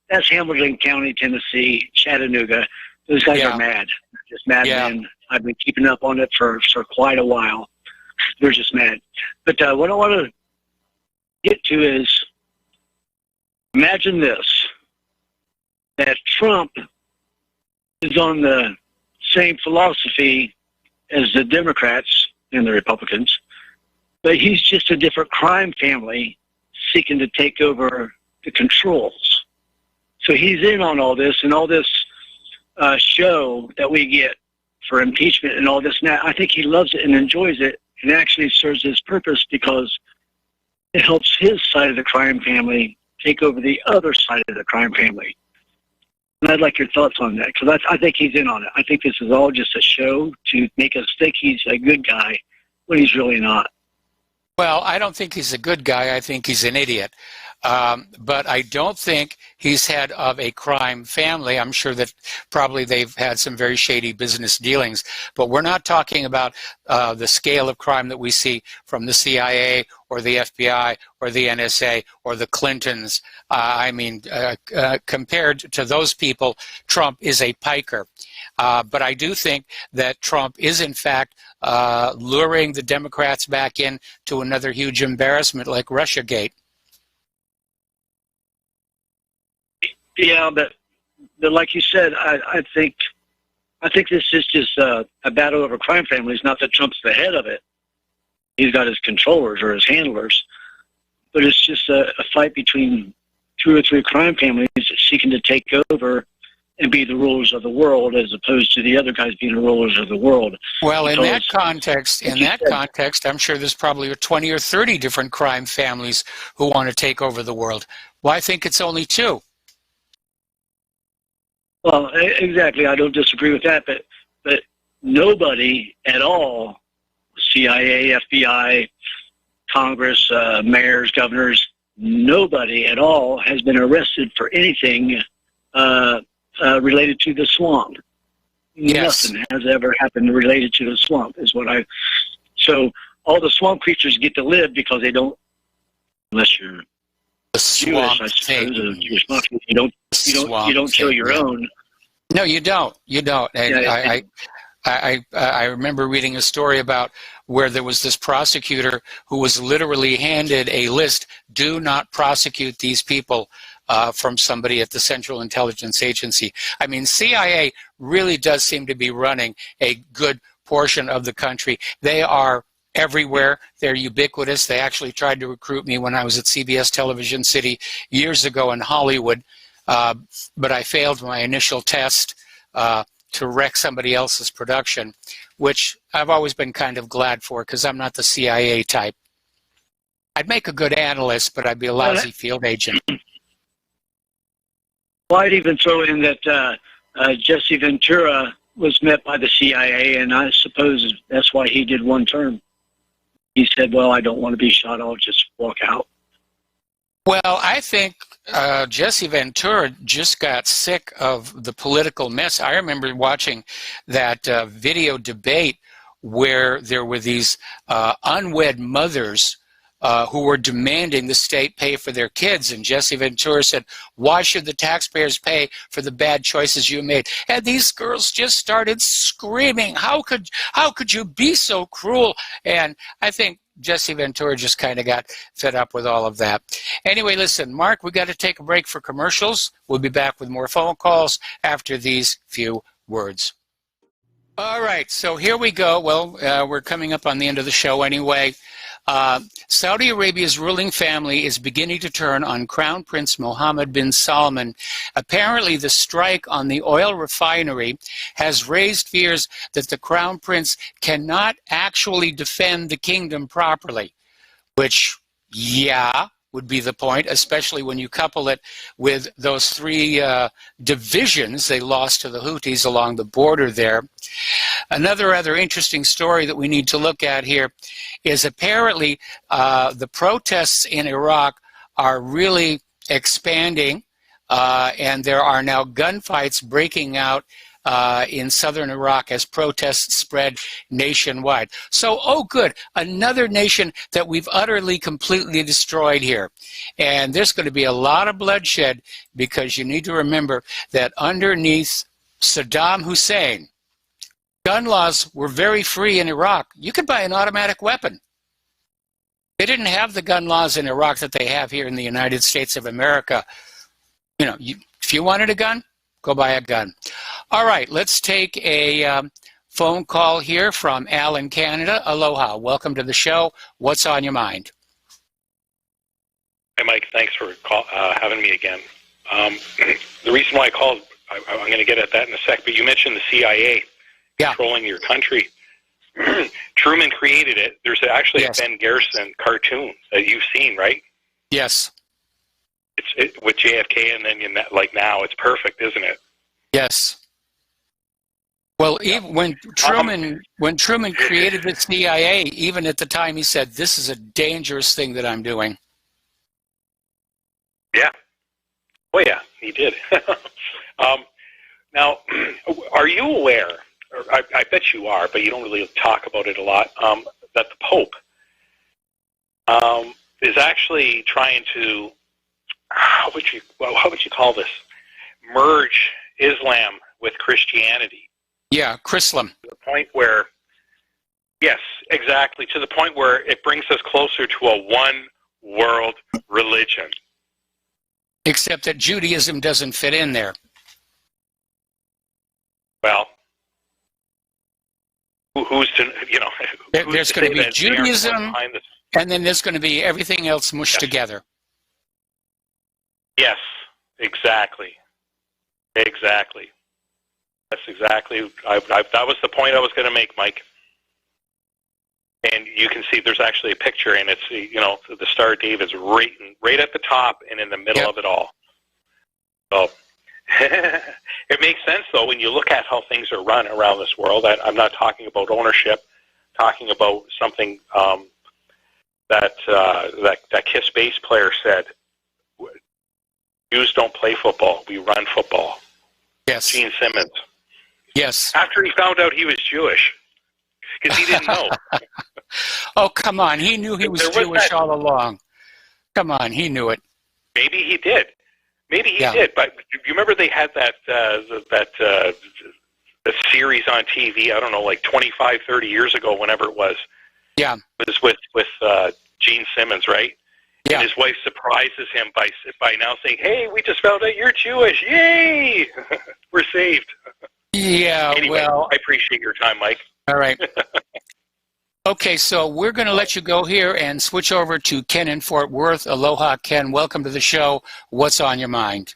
that's Hamilton County, Tennessee, Chattanooga. Those guys are mad. They're just mad men. I've been keeping up on it for quite a while. They're just mad. But what I want to get to is, imagine this, that Trump is on the same philosophy as the Democrats and the Republicans, but he's just a different crime family seeking to take over the controls. So he's in on all this, and all this show that we get for impeachment and all this. Now, I think he loves it and enjoys it, and actually serves his purpose because it helps his side of the crime family take over the other side of the crime family. And I'd like your thoughts on that, because I think he's in on it. I think this is all just a show to make us think he's a good guy when he's really not. Well, I don't think he's a good guy. I think he's an idiot. But I don't think he's head of a crime family. I'm sure that probably they've had some very shady business dealings. But we're not talking about the scale of crime that we see from the CIA or the FBI or the NSA or the Clintons. Compared to those people, Trump is a piker. But I do think that Trump is, in fact, luring the Democrats back in to another huge embarrassment like Russiagate. Yeah, but like you said, I think this is just a battle over crime families. Not that Trump's the head of it; he's got his controllers or his handlers. But it's just a fight between 2 or 3 crime families seeking to take over and be the rulers of the world, as opposed to the other guys being the rulers of the world. Well, in that context, I'm sure there's probably 20 or 30 different crime families who want to take over the world. Well, I think it's only 2. Well, exactly. I don't disagree with that, but nobody at all, CIA, FBI, Congress, mayors, governors, nobody at all has been arrested for anything related to the swamp. Yes. Nothing has ever happened related to the swamp so all the swamp creatures get to live because they don't, unless you're Jewish, I suppose, you don't kill your own. No, you don't. And yeah, I remember reading a story about where there was this prosecutor who was literally handed a list: do not prosecute these people, from somebody at the Central Intelligence Agency. I mean, CIA really does seem to be running a good portion of the country. They are everywhere. They're ubiquitous. They actually tried to recruit me when I was at CBS Television City years ago in Hollywood, but I failed my initial test to wreck somebody else's production, which I've always been kind of glad for because I'm not the CIA type. I'd make a good analyst, but I'd be a lousy field agent. Well, I'd even throw in that Jesse Ventura was met by the CIA, and I suppose that's why he did 1 term. He said, well, I don't want to be shot, I'll just walk out. Well, I think Jesse Ventura just got sick of the political mess. I remember watching that video debate where there were these unwed mothers who were demanding the state pay for their kids. And Jesse Ventura said, why should the taxpayers pay for the bad choices you made? And these girls just started screaming, how could you be so cruel? And I think Jesse Ventura just kind of got fed up with all of that. Anyway, listen, Mark, we got to take a break for commercials. We'll be back with more phone calls after these few words. All right, so here we go. Well, we're coming up on the end of the show anyway. Saudi Arabia's ruling family is beginning to turn on Crown Prince Mohammed bin Salman. Apparently, the strike on the oil refinery has raised fears that the Crown Prince cannot actually defend the kingdom properly, which, yeah, would be the point, especially when you couple it with those 3 divisions they lost to the Houthis along the border there. Another rather interesting story that we need to look at here is apparently the protests in Iraq are really expanding, and there are now gunfights breaking out in southern Iraq as protests spread nationwide. So, oh good, another nation that we've utterly, completely destroyed here. And there's going to be a lot of bloodshed because you need to remember that underneath Saddam Hussein, gun laws were very free in Iraq. You could buy an automatic weapon. They didn't have the gun laws in Iraq that they have here in the United States of America. You know, if you wanted a gun, go buy a gun. All right, let's take a phone call here from Al in Canada. Aloha. Welcome to the show. What's on your mind? Hey, Mike. Thanks for having me again. The reason why I called, I'm going to get at that in a sec, but you mentioned the CIA controlling your country. Truman created it. There's actually a Ben Garrison cartoon that you've seen, right? Yes. It's with JFK, and then now it's perfect, isn't it? Yes. Well, even when Truman created the CIA, even at the time he said, "This is a dangerous thing that I'm doing." Yeah. Oh, yeah, he did. Now, are you aware, or I bet you are, but you don't really talk about it a lot, that the Pope is actually trying to, how would you call this, merge Islam with Christianity? Yeah, Chrislam. To the point where, yes, exactly, to the point where it brings us closer to a one-world religion. Except that Judaism doesn't fit in there. Well, who's to, there's going to be Judaism, and then there's going to be everything else mushed together. Yes, exactly. Exactly. That's exactly, that was the point I was going to make, Mike. And you can see there's actually a picture, and it's, the Star of David's right at the top and in the middle of it all. So it makes sense, though, when you look at how things are run around this world. I'm not talking about ownership, talking about something that KISS bass player said. Jews don't play football. We run football. Yes. Gene Simmons. Yes. After he found out he was Jewish, because he didn't know. Oh, come on. He knew he was Jewish all along. Come on. He knew it. Maybe he did. Maybe he did. But you remember they had that series on TV, I don't know, like 25, 30 years ago, whenever it was. Yeah. It was with Gene Simmons, right? Yeah. And his wife surprises him by now saying, "Hey, we just found out you're Jewish. Yay! We're saved." Yeah, anyway, well, I appreciate your time, Mike. All right. Okay, so we're going to let you go here and switch over to Ken in Fort Worth. Aloha, Ken. Welcome to the show. What's on your mind?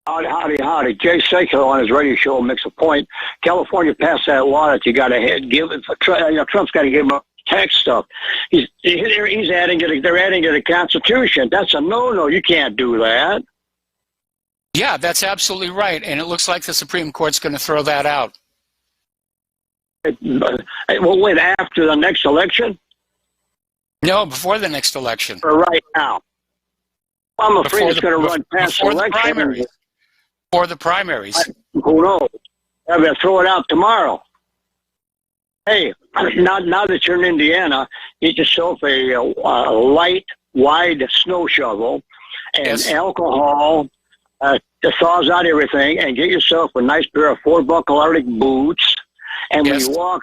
Howdy. Jay Sekulow on his radio show makes a point. California passed that law that you got to give it. Trump's got to give up tax stuff. He's adding to they're adding to the Constitution. That's a no. You can't do that. Yeah, that's absolutely right. And it looks like the Supreme Court's going to throw that out. Well, wait, after the next election? No, before the next election. Or right now? I'm afraid it's going to run past the election. Primaries. For the primaries. Who knows? I'm going to throw it out tomorrow. Hey, now that you're in Indiana, get yourself a light, wide snow shovel and alcohol that thaws out everything, and get yourself a nice pair of 4-buckle Arctic boots. And when you walk,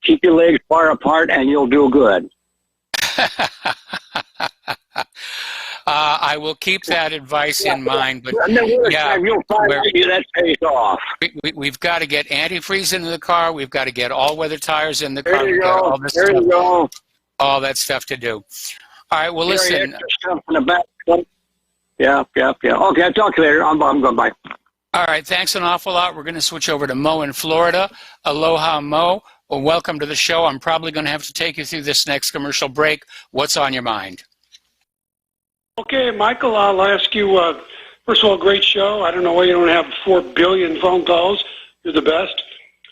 keep your legs far apart, and you'll do good. I will keep that advice in mind, but you'll find that pays off. We've got to get antifreeze into the car. We've got to get all-weather tires in the car. There you go. There you go. All that stuff to do. All right. Well, listen. Stuff in the back. Yeah. Okay, I'll talk to you later. I'm going. Bye. All right. Thanks an awful lot. We're going to switch over to Mo in Florida. Aloha, Mo. Well, welcome to the show. I'm probably going to have to take you through this next commercial break. What's on your mind? Okay, Michael, I'll ask you, first of all, great show. I don't know why you don't have 4 billion phone calls. You're the best.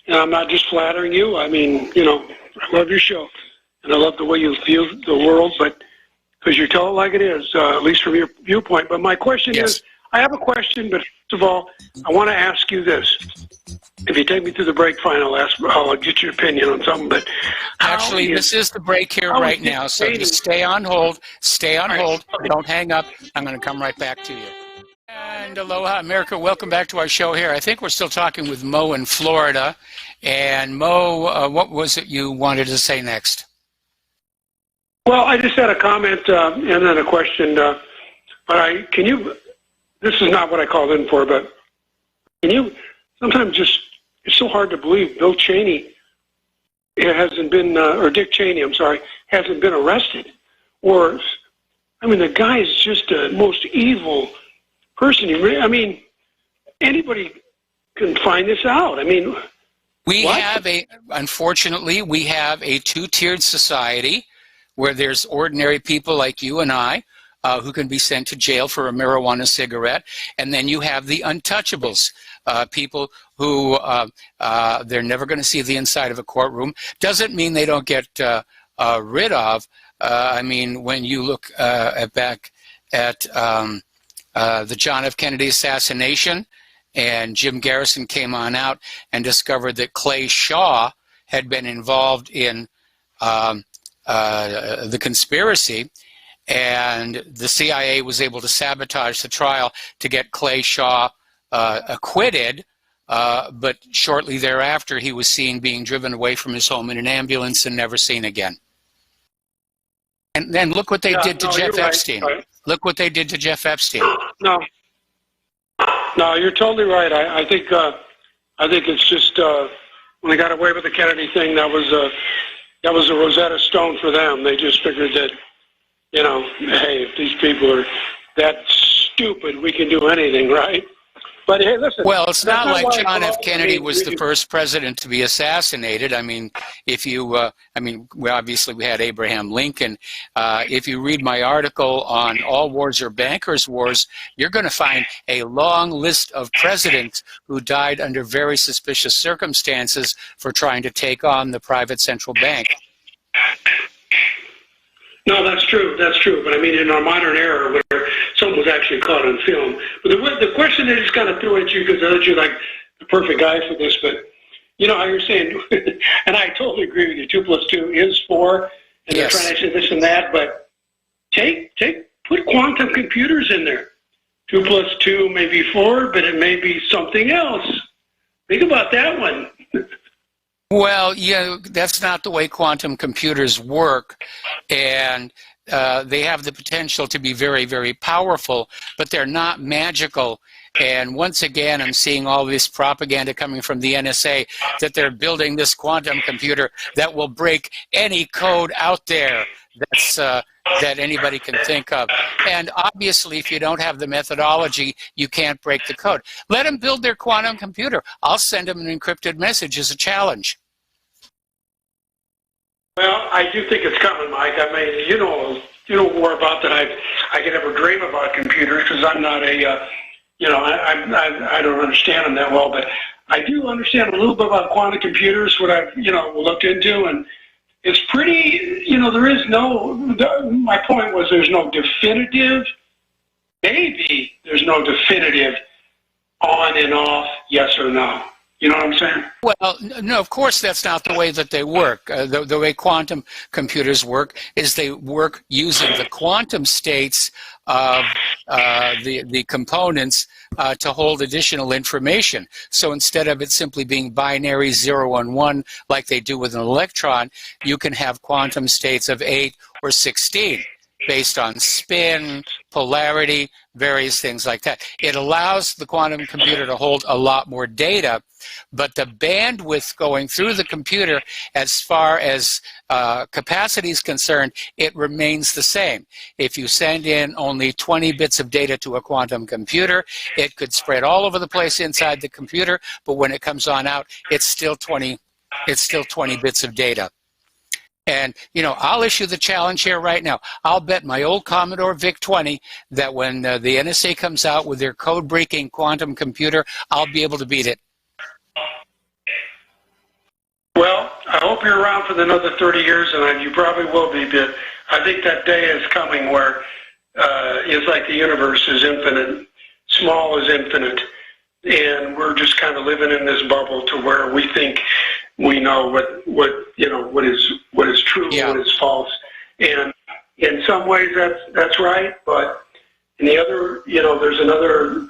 And I'm not just flattering you. I mean, I love your show. And I love the way you view the world, but because you tell it like it is, at least from your viewpoint. But my question is, I have a question, but first of all, I want to ask you this. If you take me through the break, fine, I'll get your opinion on something. But actually, this is the break here right now, so just stay on hold. Stay on hold. Don't hang up. I'm going to come right back to you. And aloha, America. Welcome back to our show here. I think we're still talking with Mo in Florida. And Mo, what was it you wanted to say next? Well, I just had a comment and then a question. But this is not what I called in for, but can you sometimes it's so hard to believe Bill Cheney hasn't been, or Dick Cheney, I'm sorry, hasn't been arrested. Or, I mean, the guy is just the most evil person. Anybody can find this out. I mean, unfortunately, we have a two-tiered society where there's ordinary people like you and I who can be sent to jail for a marijuana cigarette, and then you have the untouchables. People who they're never going to see the inside of a courtroom. Doesn't mean they don't get rid of. When you look back at the John F. Kennedy assassination, and Jim Garrison came on out and discovered that Clay Shaw had been involved in the conspiracy, and the CIA was able to sabotage the trial to get Clay Shaw acquitted, but shortly thereafter he was seen being driven away from his home in an ambulance and never seen again. And then look what they did to Jeff Epstein. Right. Look what they did to Jeff Epstein. No, you're totally right. I think it's just when they got away with the Kennedy thing, that was a Rosetta Stone for them. They just figured that, hey, if these people are that stupid, we can do anything, right? But hey, listen. Well, it's not like John F. Kennedy was the first president to be assassinated. I mean, if you, obviously we had Abraham Lincoln. If you read my article on All Wars Are Bankers' Wars, you're going to find a long list of presidents who died under very suspicious circumstances for trying to take on the private central bank. No, that's true. That's true. But I mean, in our modern era, where someone was actually caught on film. But the question I just kind of threw at you, because I thought you're like the perfect guy for this. But you know how you're saying, and I totally agree with you. 2 + 2 is 4, and Yes. they're trying to say this and that. But put quantum computers in there. 2 + 2 may be 4, but it may be something else. Think about that one. Well, that's not the way quantum computers work, and they have the potential to be very, very powerful, but they're not magical. And once again, I'm seeing all this propaganda coming from the NSA that they're building this quantum computer that will break any code out there that anybody can think of. And obviously, if you don't have the methodology, you can't break the code. Let them build their quantum computer. I'll send them an encrypted message as a challenge. Well, I do think it's coming, Mike. I mean, you know more about than I could ever dream about computers, because I'm not a, I don't understand them that well, but I do understand a little bit about quantum computers, what I've, looked into, and it's pretty, there is no, my point was there's no definitive, maybe there's no definitive on and off, yes or no. You know what I'm saying? Well, no, of course that's not the way that they work. The way quantum computers work is they work using the quantum states of the components to hold additional information. So instead of it simply being binary 0 and 1 like they do with an electron, you can have quantum states of 8 or 16 based on spin, polarity, various things like that. It allows the quantum computer to hold a lot more data, but the bandwidth going through the computer as far as capacity is concerned, it remains the same. If you send in only 20 bits of data to a quantum computer, it could spread all over the place inside the computer, but when it comes on out, it's still 20 bits of data. And, I'll issue the challenge here right now. I'll bet my old Commodore VIC-20 that when the NSA comes out with their code-breaking quantum computer, I'll be able to beat it. Well, I hope you're around for another 30 years, and you probably will be, but I think that day is coming where it's like the universe is infinite, small is infinite, and we're just kind of living in this bubble to where we think we know what is true, what is false, and in some ways that's right, but in the other, there's another,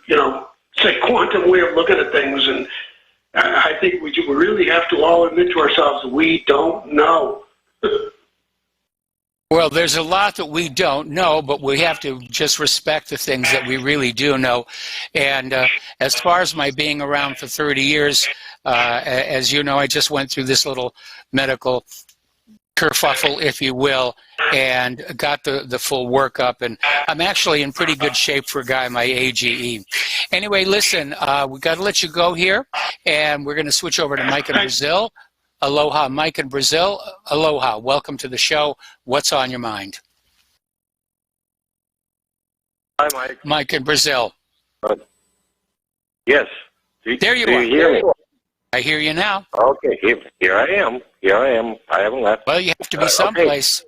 say quantum way of looking at things, and I think we really have to all admit to ourselves we don't know. Well, there's a lot that we don't know, but we have to just respect the things that we really do know. And as far as my being around for 30 years, as you know, I just went through this little medical kerfuffle, if you will, and got the full workup. And I'm actually in pretty good shape for a guy my AGE. Anyway, listen, we got to let you go here, and we're going to switch over to Mike in Brazil. Aloha, Mike in Brazil. Aloha. Welcome to the show. What's on your mind? Hi, Mike. Mike in Brazil. Yes. There you are. Do you hear me? I hear you now. Okay. Here I am. I haven't left. Well, you have to be someplace.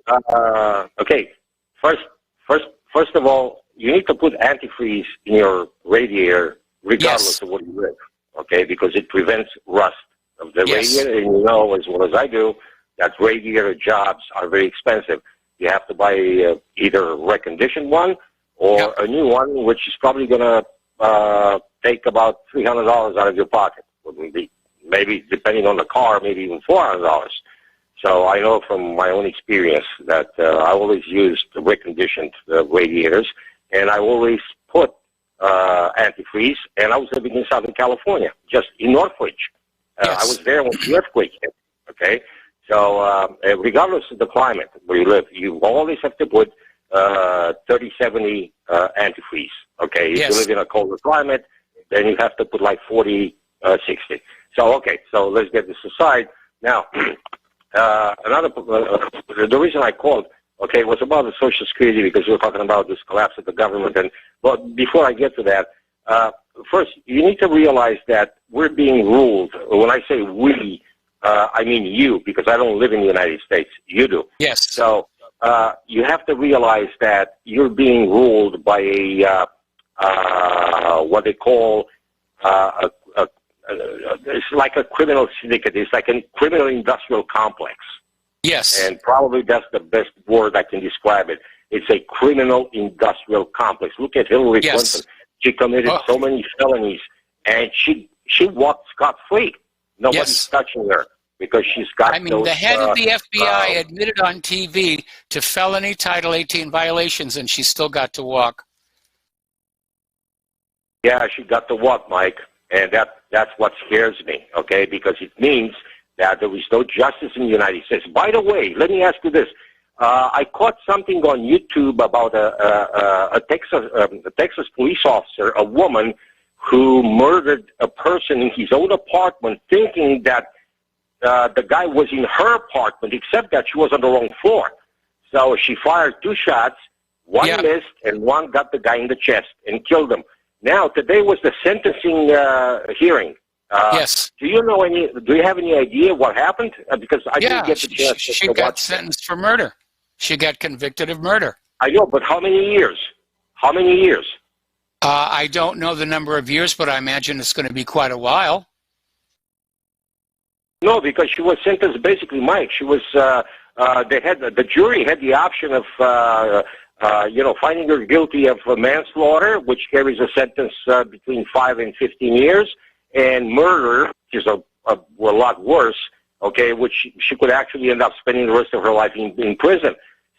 Okay. First of all, you need to put antifreeze in your radiator regardless Yes. of where you live, okay? Because it prevents rust of the Yes. radiator, and you know as well as I do that radiator jobs are very expensive. You have to buy either a reconditioned one or a new one, which is probably going to take about $300 out of your pocket. Maybe, depending on the car, maybe even $400. So I know from my own experience that I always use the reconditioned radiators, and I always put antifreeze, and I was living in Southern California, just in Northridge. Yes. I was there when the earthquake hit, okay? So regardless of the climate where you live, you always have to put 30-70 antifreeze, okay? If you live in a colder climate, then you have to put like 40-60. So, okay, so let's get this aside. Now, the reason I called, okay, was about the Social Security because we were talking about this collapse of the government. And but before I get to that, first, you need to realize that we're being ruled. When I say we, I mean you, because I don't live in the United States. You do. Yes. So you have to realize that you're being ruled by a what they call it's like a criminal syndicate. It's like a criminal industrial complex. Yes. And probably that's the best word I can describe it. It's a criminal industrial complex. Look at Hillary Clinton. She committed so many felonies, and she walked scot-free. Nobody's touching her because she's got the head of the FBI admitted on TV to felony Title 18 violations, and she still got to walk. Yeah, she got to walk, Mike. And that's what scares me, okay, because it means that there is no justice in the United States. By the way, let me ask you this. I caught something on YouTube about a Texas police officer, a woman who murdered a person in his own apartment thinking that the guy was in her apartment, except that she was on the wrong floor. So she fired 2 shots, one missed, and one got the guy in the chest and killed him. Now, today was the sentencing hearing. Yes. Do you have any idea what happened? Because I didn't get the chance she to got watch sentenced for murder. She got convicted of murder. I know, but how many years? How many years? I don't know the number of years, but I imagine it's going to be quite a while. No, because she was sentenced basically, Mike. She was. The jury had the option of. Finding her guilty of manslaughter, which carries a sentence between 5 and 15 years, and murder, which is a lot worse, okay, which she could actually end up spending the rest of her life in prison.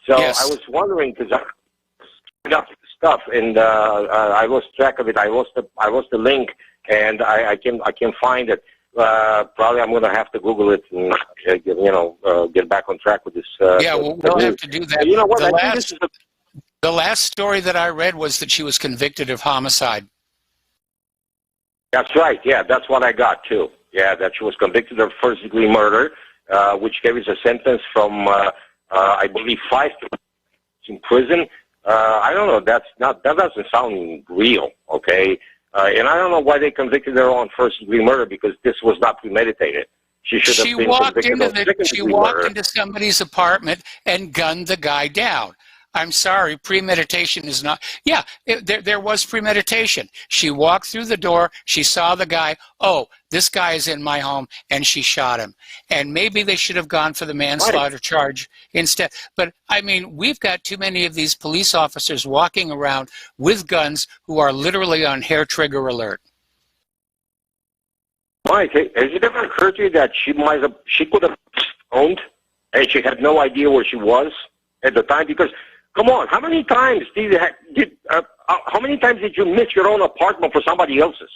So I was wondering, because I got stuff, and I lost track of it. I lost the link, and I can find it. Probably I'm going to have to Google it and get back on track with this. We'll have to do that. You know what? I think this is the last story that I read was that she was convicted of homicide. That's right. Yeah, that's what I got too. Yeah, that she was convicted of first-degree murder, which carries a sentence from, I believe, 5 to in prison. I don't know. That doesn't sound real. Okay, and I don't know why they convicted her on first-degree murder because this was not premeditated. She should have been convicted of second-degree murder. She walked into somebody's apartment and gunned the guy down. I'm sorry, premeditation is not. Yeah, there was premeditation. She walked through the door. She saw the guy. Oh, this guy is in my home, and she shot him. And maybe they should have gone for the manslaughter charge instead. But, I mean, we've got too many of these police officers walking around with guns who are literally on hair trigger alert. Mike, has it ever occurred to you that she could have owned and she had no idea where she was at the time? Because come on, how many times did you miss your own apartment for somebody else's?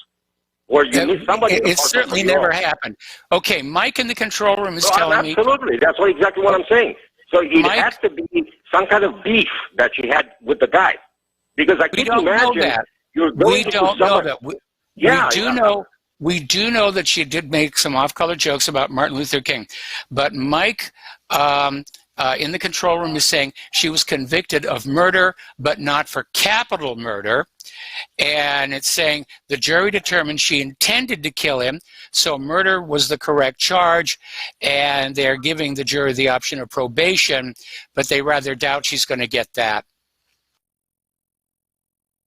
Or you miss somebody else's? It certainly never happened. Okay, Mike in the control room is telling me. Absolutely, that's exactly what I'm saying. So it has to be some kind of beef that she had with the guy, because I can't imagine you're going we don't know that. We do know that she did make some off-color jokes about Martin Luther King, but Mike. In the control room is saying she was convicted of murder, but not for capital murder. And it's saying the jury determined she intended to kill him, so murder was the correct charge, and they're giving the jury the option of probation, but they rather doubt she's going to get that.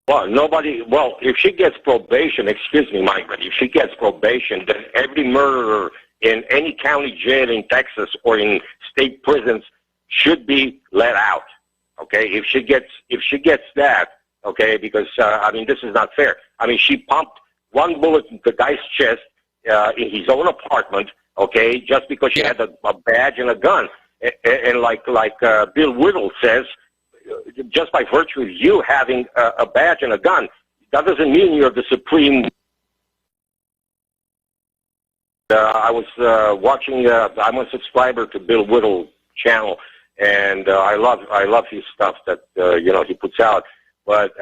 Well, nobody. Well, if she gets probation, excuse me, Mike, but if she gets probation, then every murderer in any county jail in Texas or in state prisons should be let out. Okay, if she gets that, okay, because I mean, this is not fair. I mean, she pumped one bullet in the guy's chest in his own apartment, okay, just because she had a badge and a gun, and like Bill Whittle says, just by virtue of you having a badge and a gun, that doesn't mean you're the supreme. I was watching. I'm a subscriber to Bill Whittle channel, and I love his stuff that he puts out. But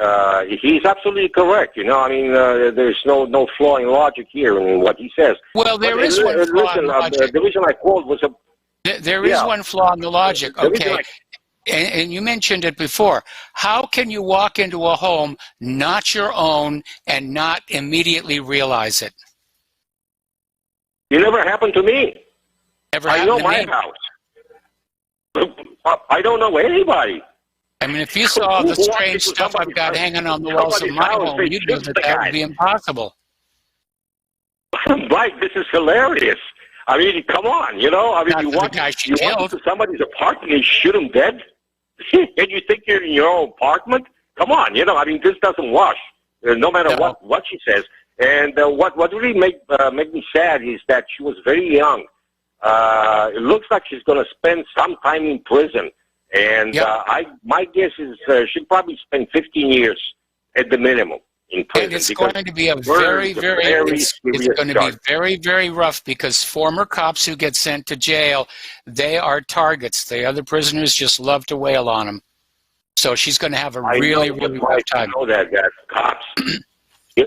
he's absolutely correct. I mean, there's no flaw in logic here in what he says. Well, there is one flaw in logic. The reason I called was there is one flaw in the logic. Okay. And you mentioned it before. How can you walk into a home not your own and not immediately realize it? It never happened to me. I know my house. I don't know anybody. I mean, if you saw the strange stuff I've got hanging on the walls of my home, you'd know that would be impossible. Mike, this is hilarious. I mean, come on, I mean, you walk into somebody's apartment and shoot him dead? And you think you're in your own apartment? Come on, I mean, this doesn't wash, no matter what she says. And what really made me sad is that she was very young. It looks like she's going to spend some time in prison. And my guess is she'll probably spend 15 years at the minimum in prison. And it's going to be very, very rough because former cops who get sent to jail, they are targets. The other prisoners just love to wail on them. So she's going to have a really rough time. I know that cops.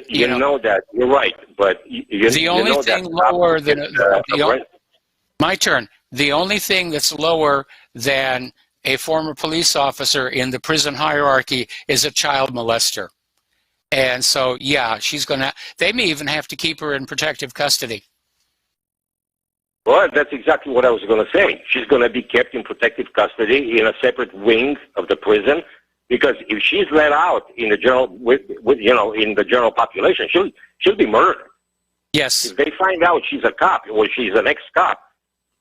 You know that. You're right. But the only thing lower than my turn. The only thing that's lower than a former police officer in the prison hierarchy is a child molester. And so, they may even have to keep her in protective custody. Well, that's exactly what I was going to say. She's going to be kept in protective custody in a separate wing of the prison, because if she's let out in the general, in the general population, she'll be murdered. Yes. If they find out she's a cop or she's an ex-cop,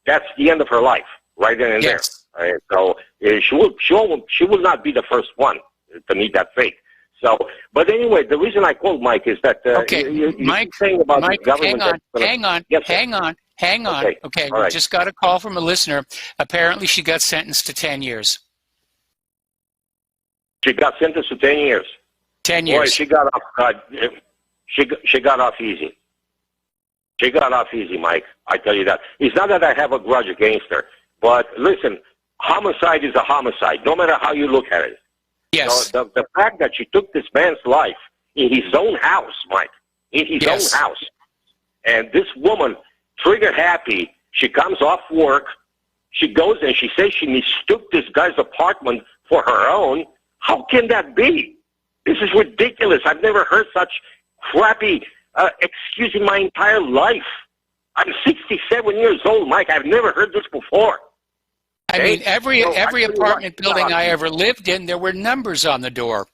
that's the end of her life, right then and there. Right? So she will not be the first one to meet that fate. So, but anyway, the reason I called Mike is that Mike, saying about the government. Hang on. Okay, we just got a call from a listener. Apparently, she got sentenced to 10 years. She got sentenced to 10 years. 10 years. Boy, she got off. She got off easy. She got off easy, Mike. I tell you that. It's not that I have a grudge against her, but listen, homicide is a homicide, no matter how you look at it. Yes. So the fact that she took this man's life in his own house, Mike, in his own house, and this woman, trigger happy, she comes off work, she goes and she says she mistook this guy's apartment for her own. How can that be? This is ridiculous. I've never heard such crappy excuse in my entire life. I'm 67 years old, Mike. I've never heard this before. I mean, every apartment building I ever lived in, there were numbers on the door.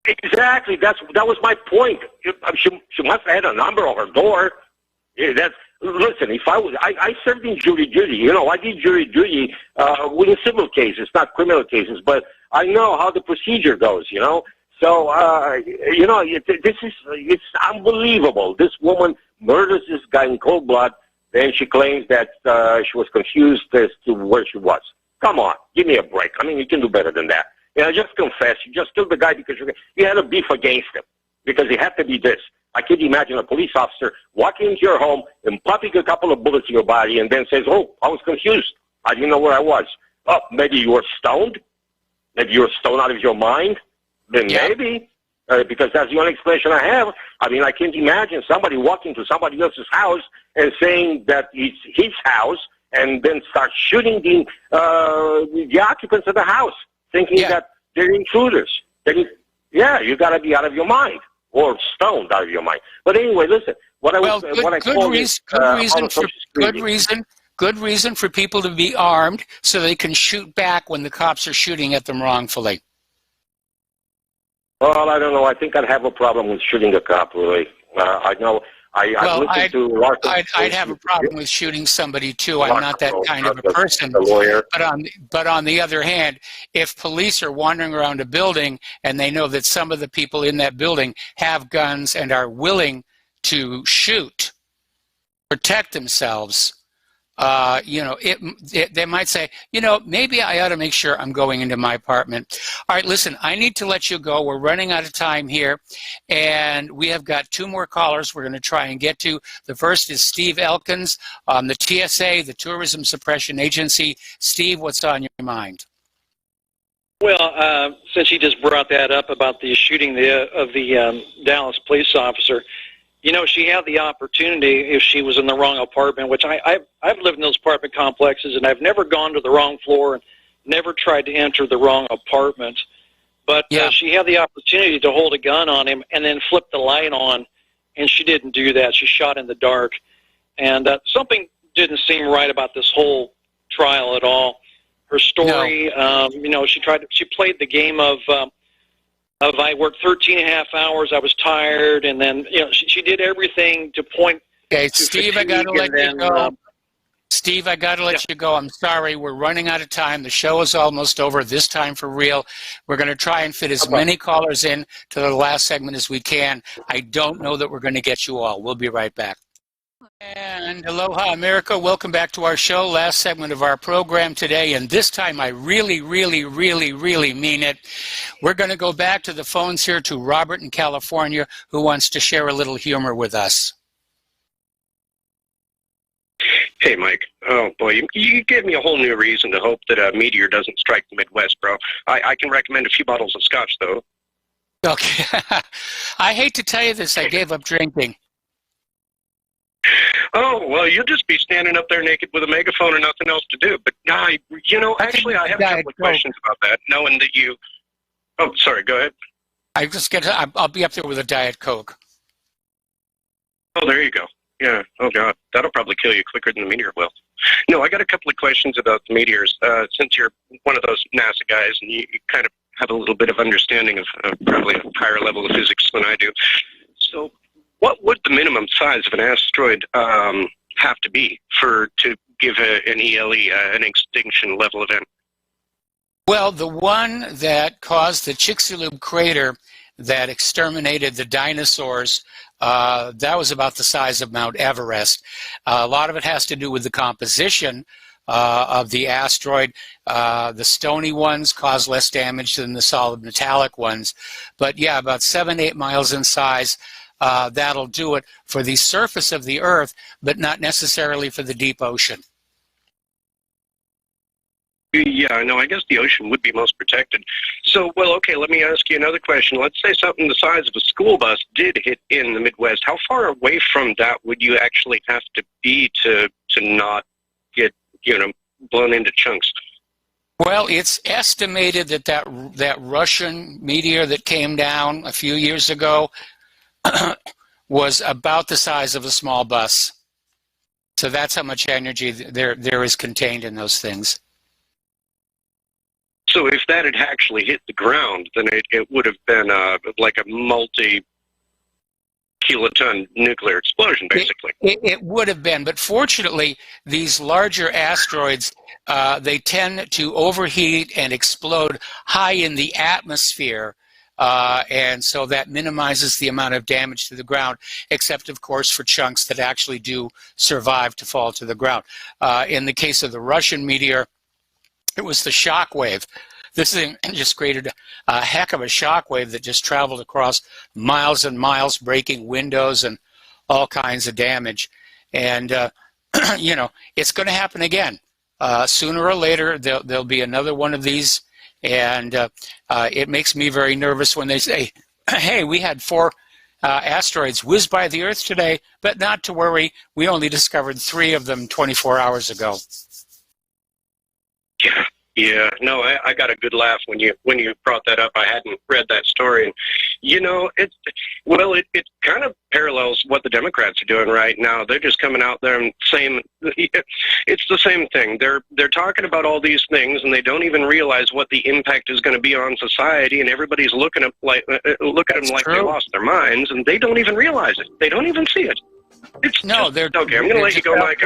Exactly. That was my point. She must have had a number on her door. Listen. If I served in jury duty. I did jury duty with civil cases, not criminal cases. But I know how the procedure goes. So it's unbelievable. This woman murders this guy in cold blood. Then she claims that she was confused as to where she was. Come on, give me a break. I mean, you can do better than that. Just confess. You just killed the guy because you had a beef against him, because he had to be this. I could imagine a police officer walking into your home and popping a couple of bullets in your body and then says, "Oh, I was confused. I didn't know where I was." Oh, maybe you were stoned? Maybe you were stoned out of your mind? Then maybe. Because that's the only explanation I have. I mean, I can't imagine somebody walking to somebody else's house and saying that it's his house and then start shooting the occupants of the house, thinking that they're intruders. Then, you got to be out of your mind or stoned out of your mind. But anyway, listen. Good reason for people to be armed so they can shoot back when the cops are shooting at them wrongfully. Well, I don't know. I think I'd have a problem with shooting a cop, really. I know. I'd have a problem with shooting somebody too. I'm not that kind of a person. The lawyer. But on the other hand, if police are wandering around a building and they know that some of the people in that building have guns and are willing to shoot, protect themselves, they might say, maybe I ought to make sure I'm going into my apartment. All right, listen, I need to let you go. We're running out of time here, and we have got 2 more callers we're going to try and get to. The first is Steve Elkins, the TSA, the Tourism Suppression Agency. Steve, what's on your mind? Well, since you just brought that up about the shooting of the Dallas police officer, she had the opportunity if she was in the wrong apartment, which I've lived in those apartment complexes, and I've never gone to the wrong floor and never tried to enter the wrong apartment. But she had the opportunity to hold a gun on him and then flip the light on, and she didn't do that. She shot in the dark. And something didn't seem right about this whole trial at all. Her story, she played the game of I worked 13 and a half hours. I was tired, and then she did everything to point. Okay, Steve, I got to let you go. Steve, I got to let you go. I'm sorry, we're running out of time. The show is almost over. This time for real. We're going to try and fit as many callers in to the last segment as we can. I don't know that we're going to get you all. We'll be right back. And aloha, America. Welcome back to our show. Last segment of our program today, and this time I really, really, really, really mean it. We're going to go back to the phones here to Robert in California, who wants to share a little humor with us. Hey, Mike. Oh, boy, you gave me a whole new reason to hope that a meteor doesn't strike the Midwest, bro. I can recommend a few bottles of scotch, though. Okay. I hate to tell you this. I gave up drinking. Oh, well, you'll just be standing up there naked with a megaphone and nothing else to do. But, actually, I have a couple of questions about that, knowing that you... Oh, sorry, go ahead. I'll be up there with a Diet Coke. Oh, there you go. Yeah, oh, God, that'll probably kill you quicker than the meteor will. No, I got a couple of questions about the meteors. Since you're one of those NASA guys and you kind of have a little bit of understanding of probably a higher level of physics than I do. So what would the minimum size of an asteroid have to be to give an ELE, an extinction level event? Well, the one that caused the Chicxulub crater that exterminated the dinosaurs, that was about the size of Mount Everest. A lot of it has to do with the composition of the asteroid. The stony ones cause less damage than the solid metallic ones. But yeah, about 7-8 miles in size. That'll do it for the surface of the Earth, but not necessarily for the deep ocean. Yeah, no, I guess the ocean would be most protected. So, well, okay, let me ask you another question. Let's say something the size of a school bus did hit in the Midwest. How far away from that would you actually have to be to not get, blown into chunks? Well, it's estimated that Russian meteor that came down a few years ago was about the size of a small bus. So that's how much energy there is contained in those things. So if that had actually hit the ground, then it would have been like a multi-kiloton nuclear explosion, basically. It would have been, but fortunately, these larger asteroids, they tend to overheat and explode high in the atmosphere, and so that minimizes the amount of damage to the ground, except, of course, for chunks that actually do survive to fall to the ground. In the case of the Russian meteor, it was the shock wave. This thing just created a heck of a shock wave that just traveled across miles and miles, breaking windows and all kinds of damage. And, it's going to happen again. Sooner or later, there'll be another one of these. And it makes me very nervous when they say, hey, we had 4 asteroids whiz by the Earth today, but not to worry, we only discovered 3 of them 24 hours ago. Yeah, no, I got a good laugh when you brought that up. I hadn't read that story, and You know, it kind of parallels what the Democrats are doing right now. They're just coming out there and saying it's the same thing. They're talking about all these things, and they don't even realize what the impact is going to be on society. And everybody's looking at them like they lost their minds, and they don't even realize it. They don't even see it. They're okay. I'm going to let you go, Mike.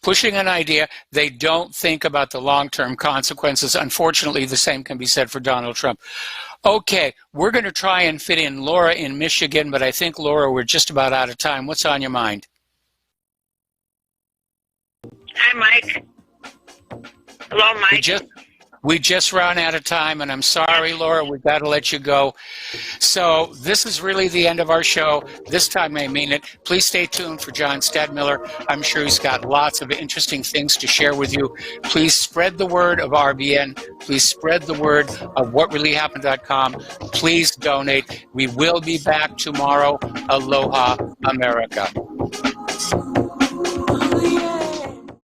Pushing an idea, they don't think about the long-term consequences. Unfortunately, the same can be said for Donald Trump. Okay, we're going to try and fit in Laura in Michigan, but I think, Laura, we're just about out of time. What's on your mind? Hi, Mike. Hello, Mike. We just ran out of time, and I'm sorry, Laura, we've got to let you go. So this is really the end of our show. This time I mean it. Please stay tuned for John Stadmiller. I'm sure he's got lots of interesting things to share with you. Please spread the word of RBN. Please spread the word of whatreallyhappened.com. Please donate. We will be back tomorrow. Aloha, America.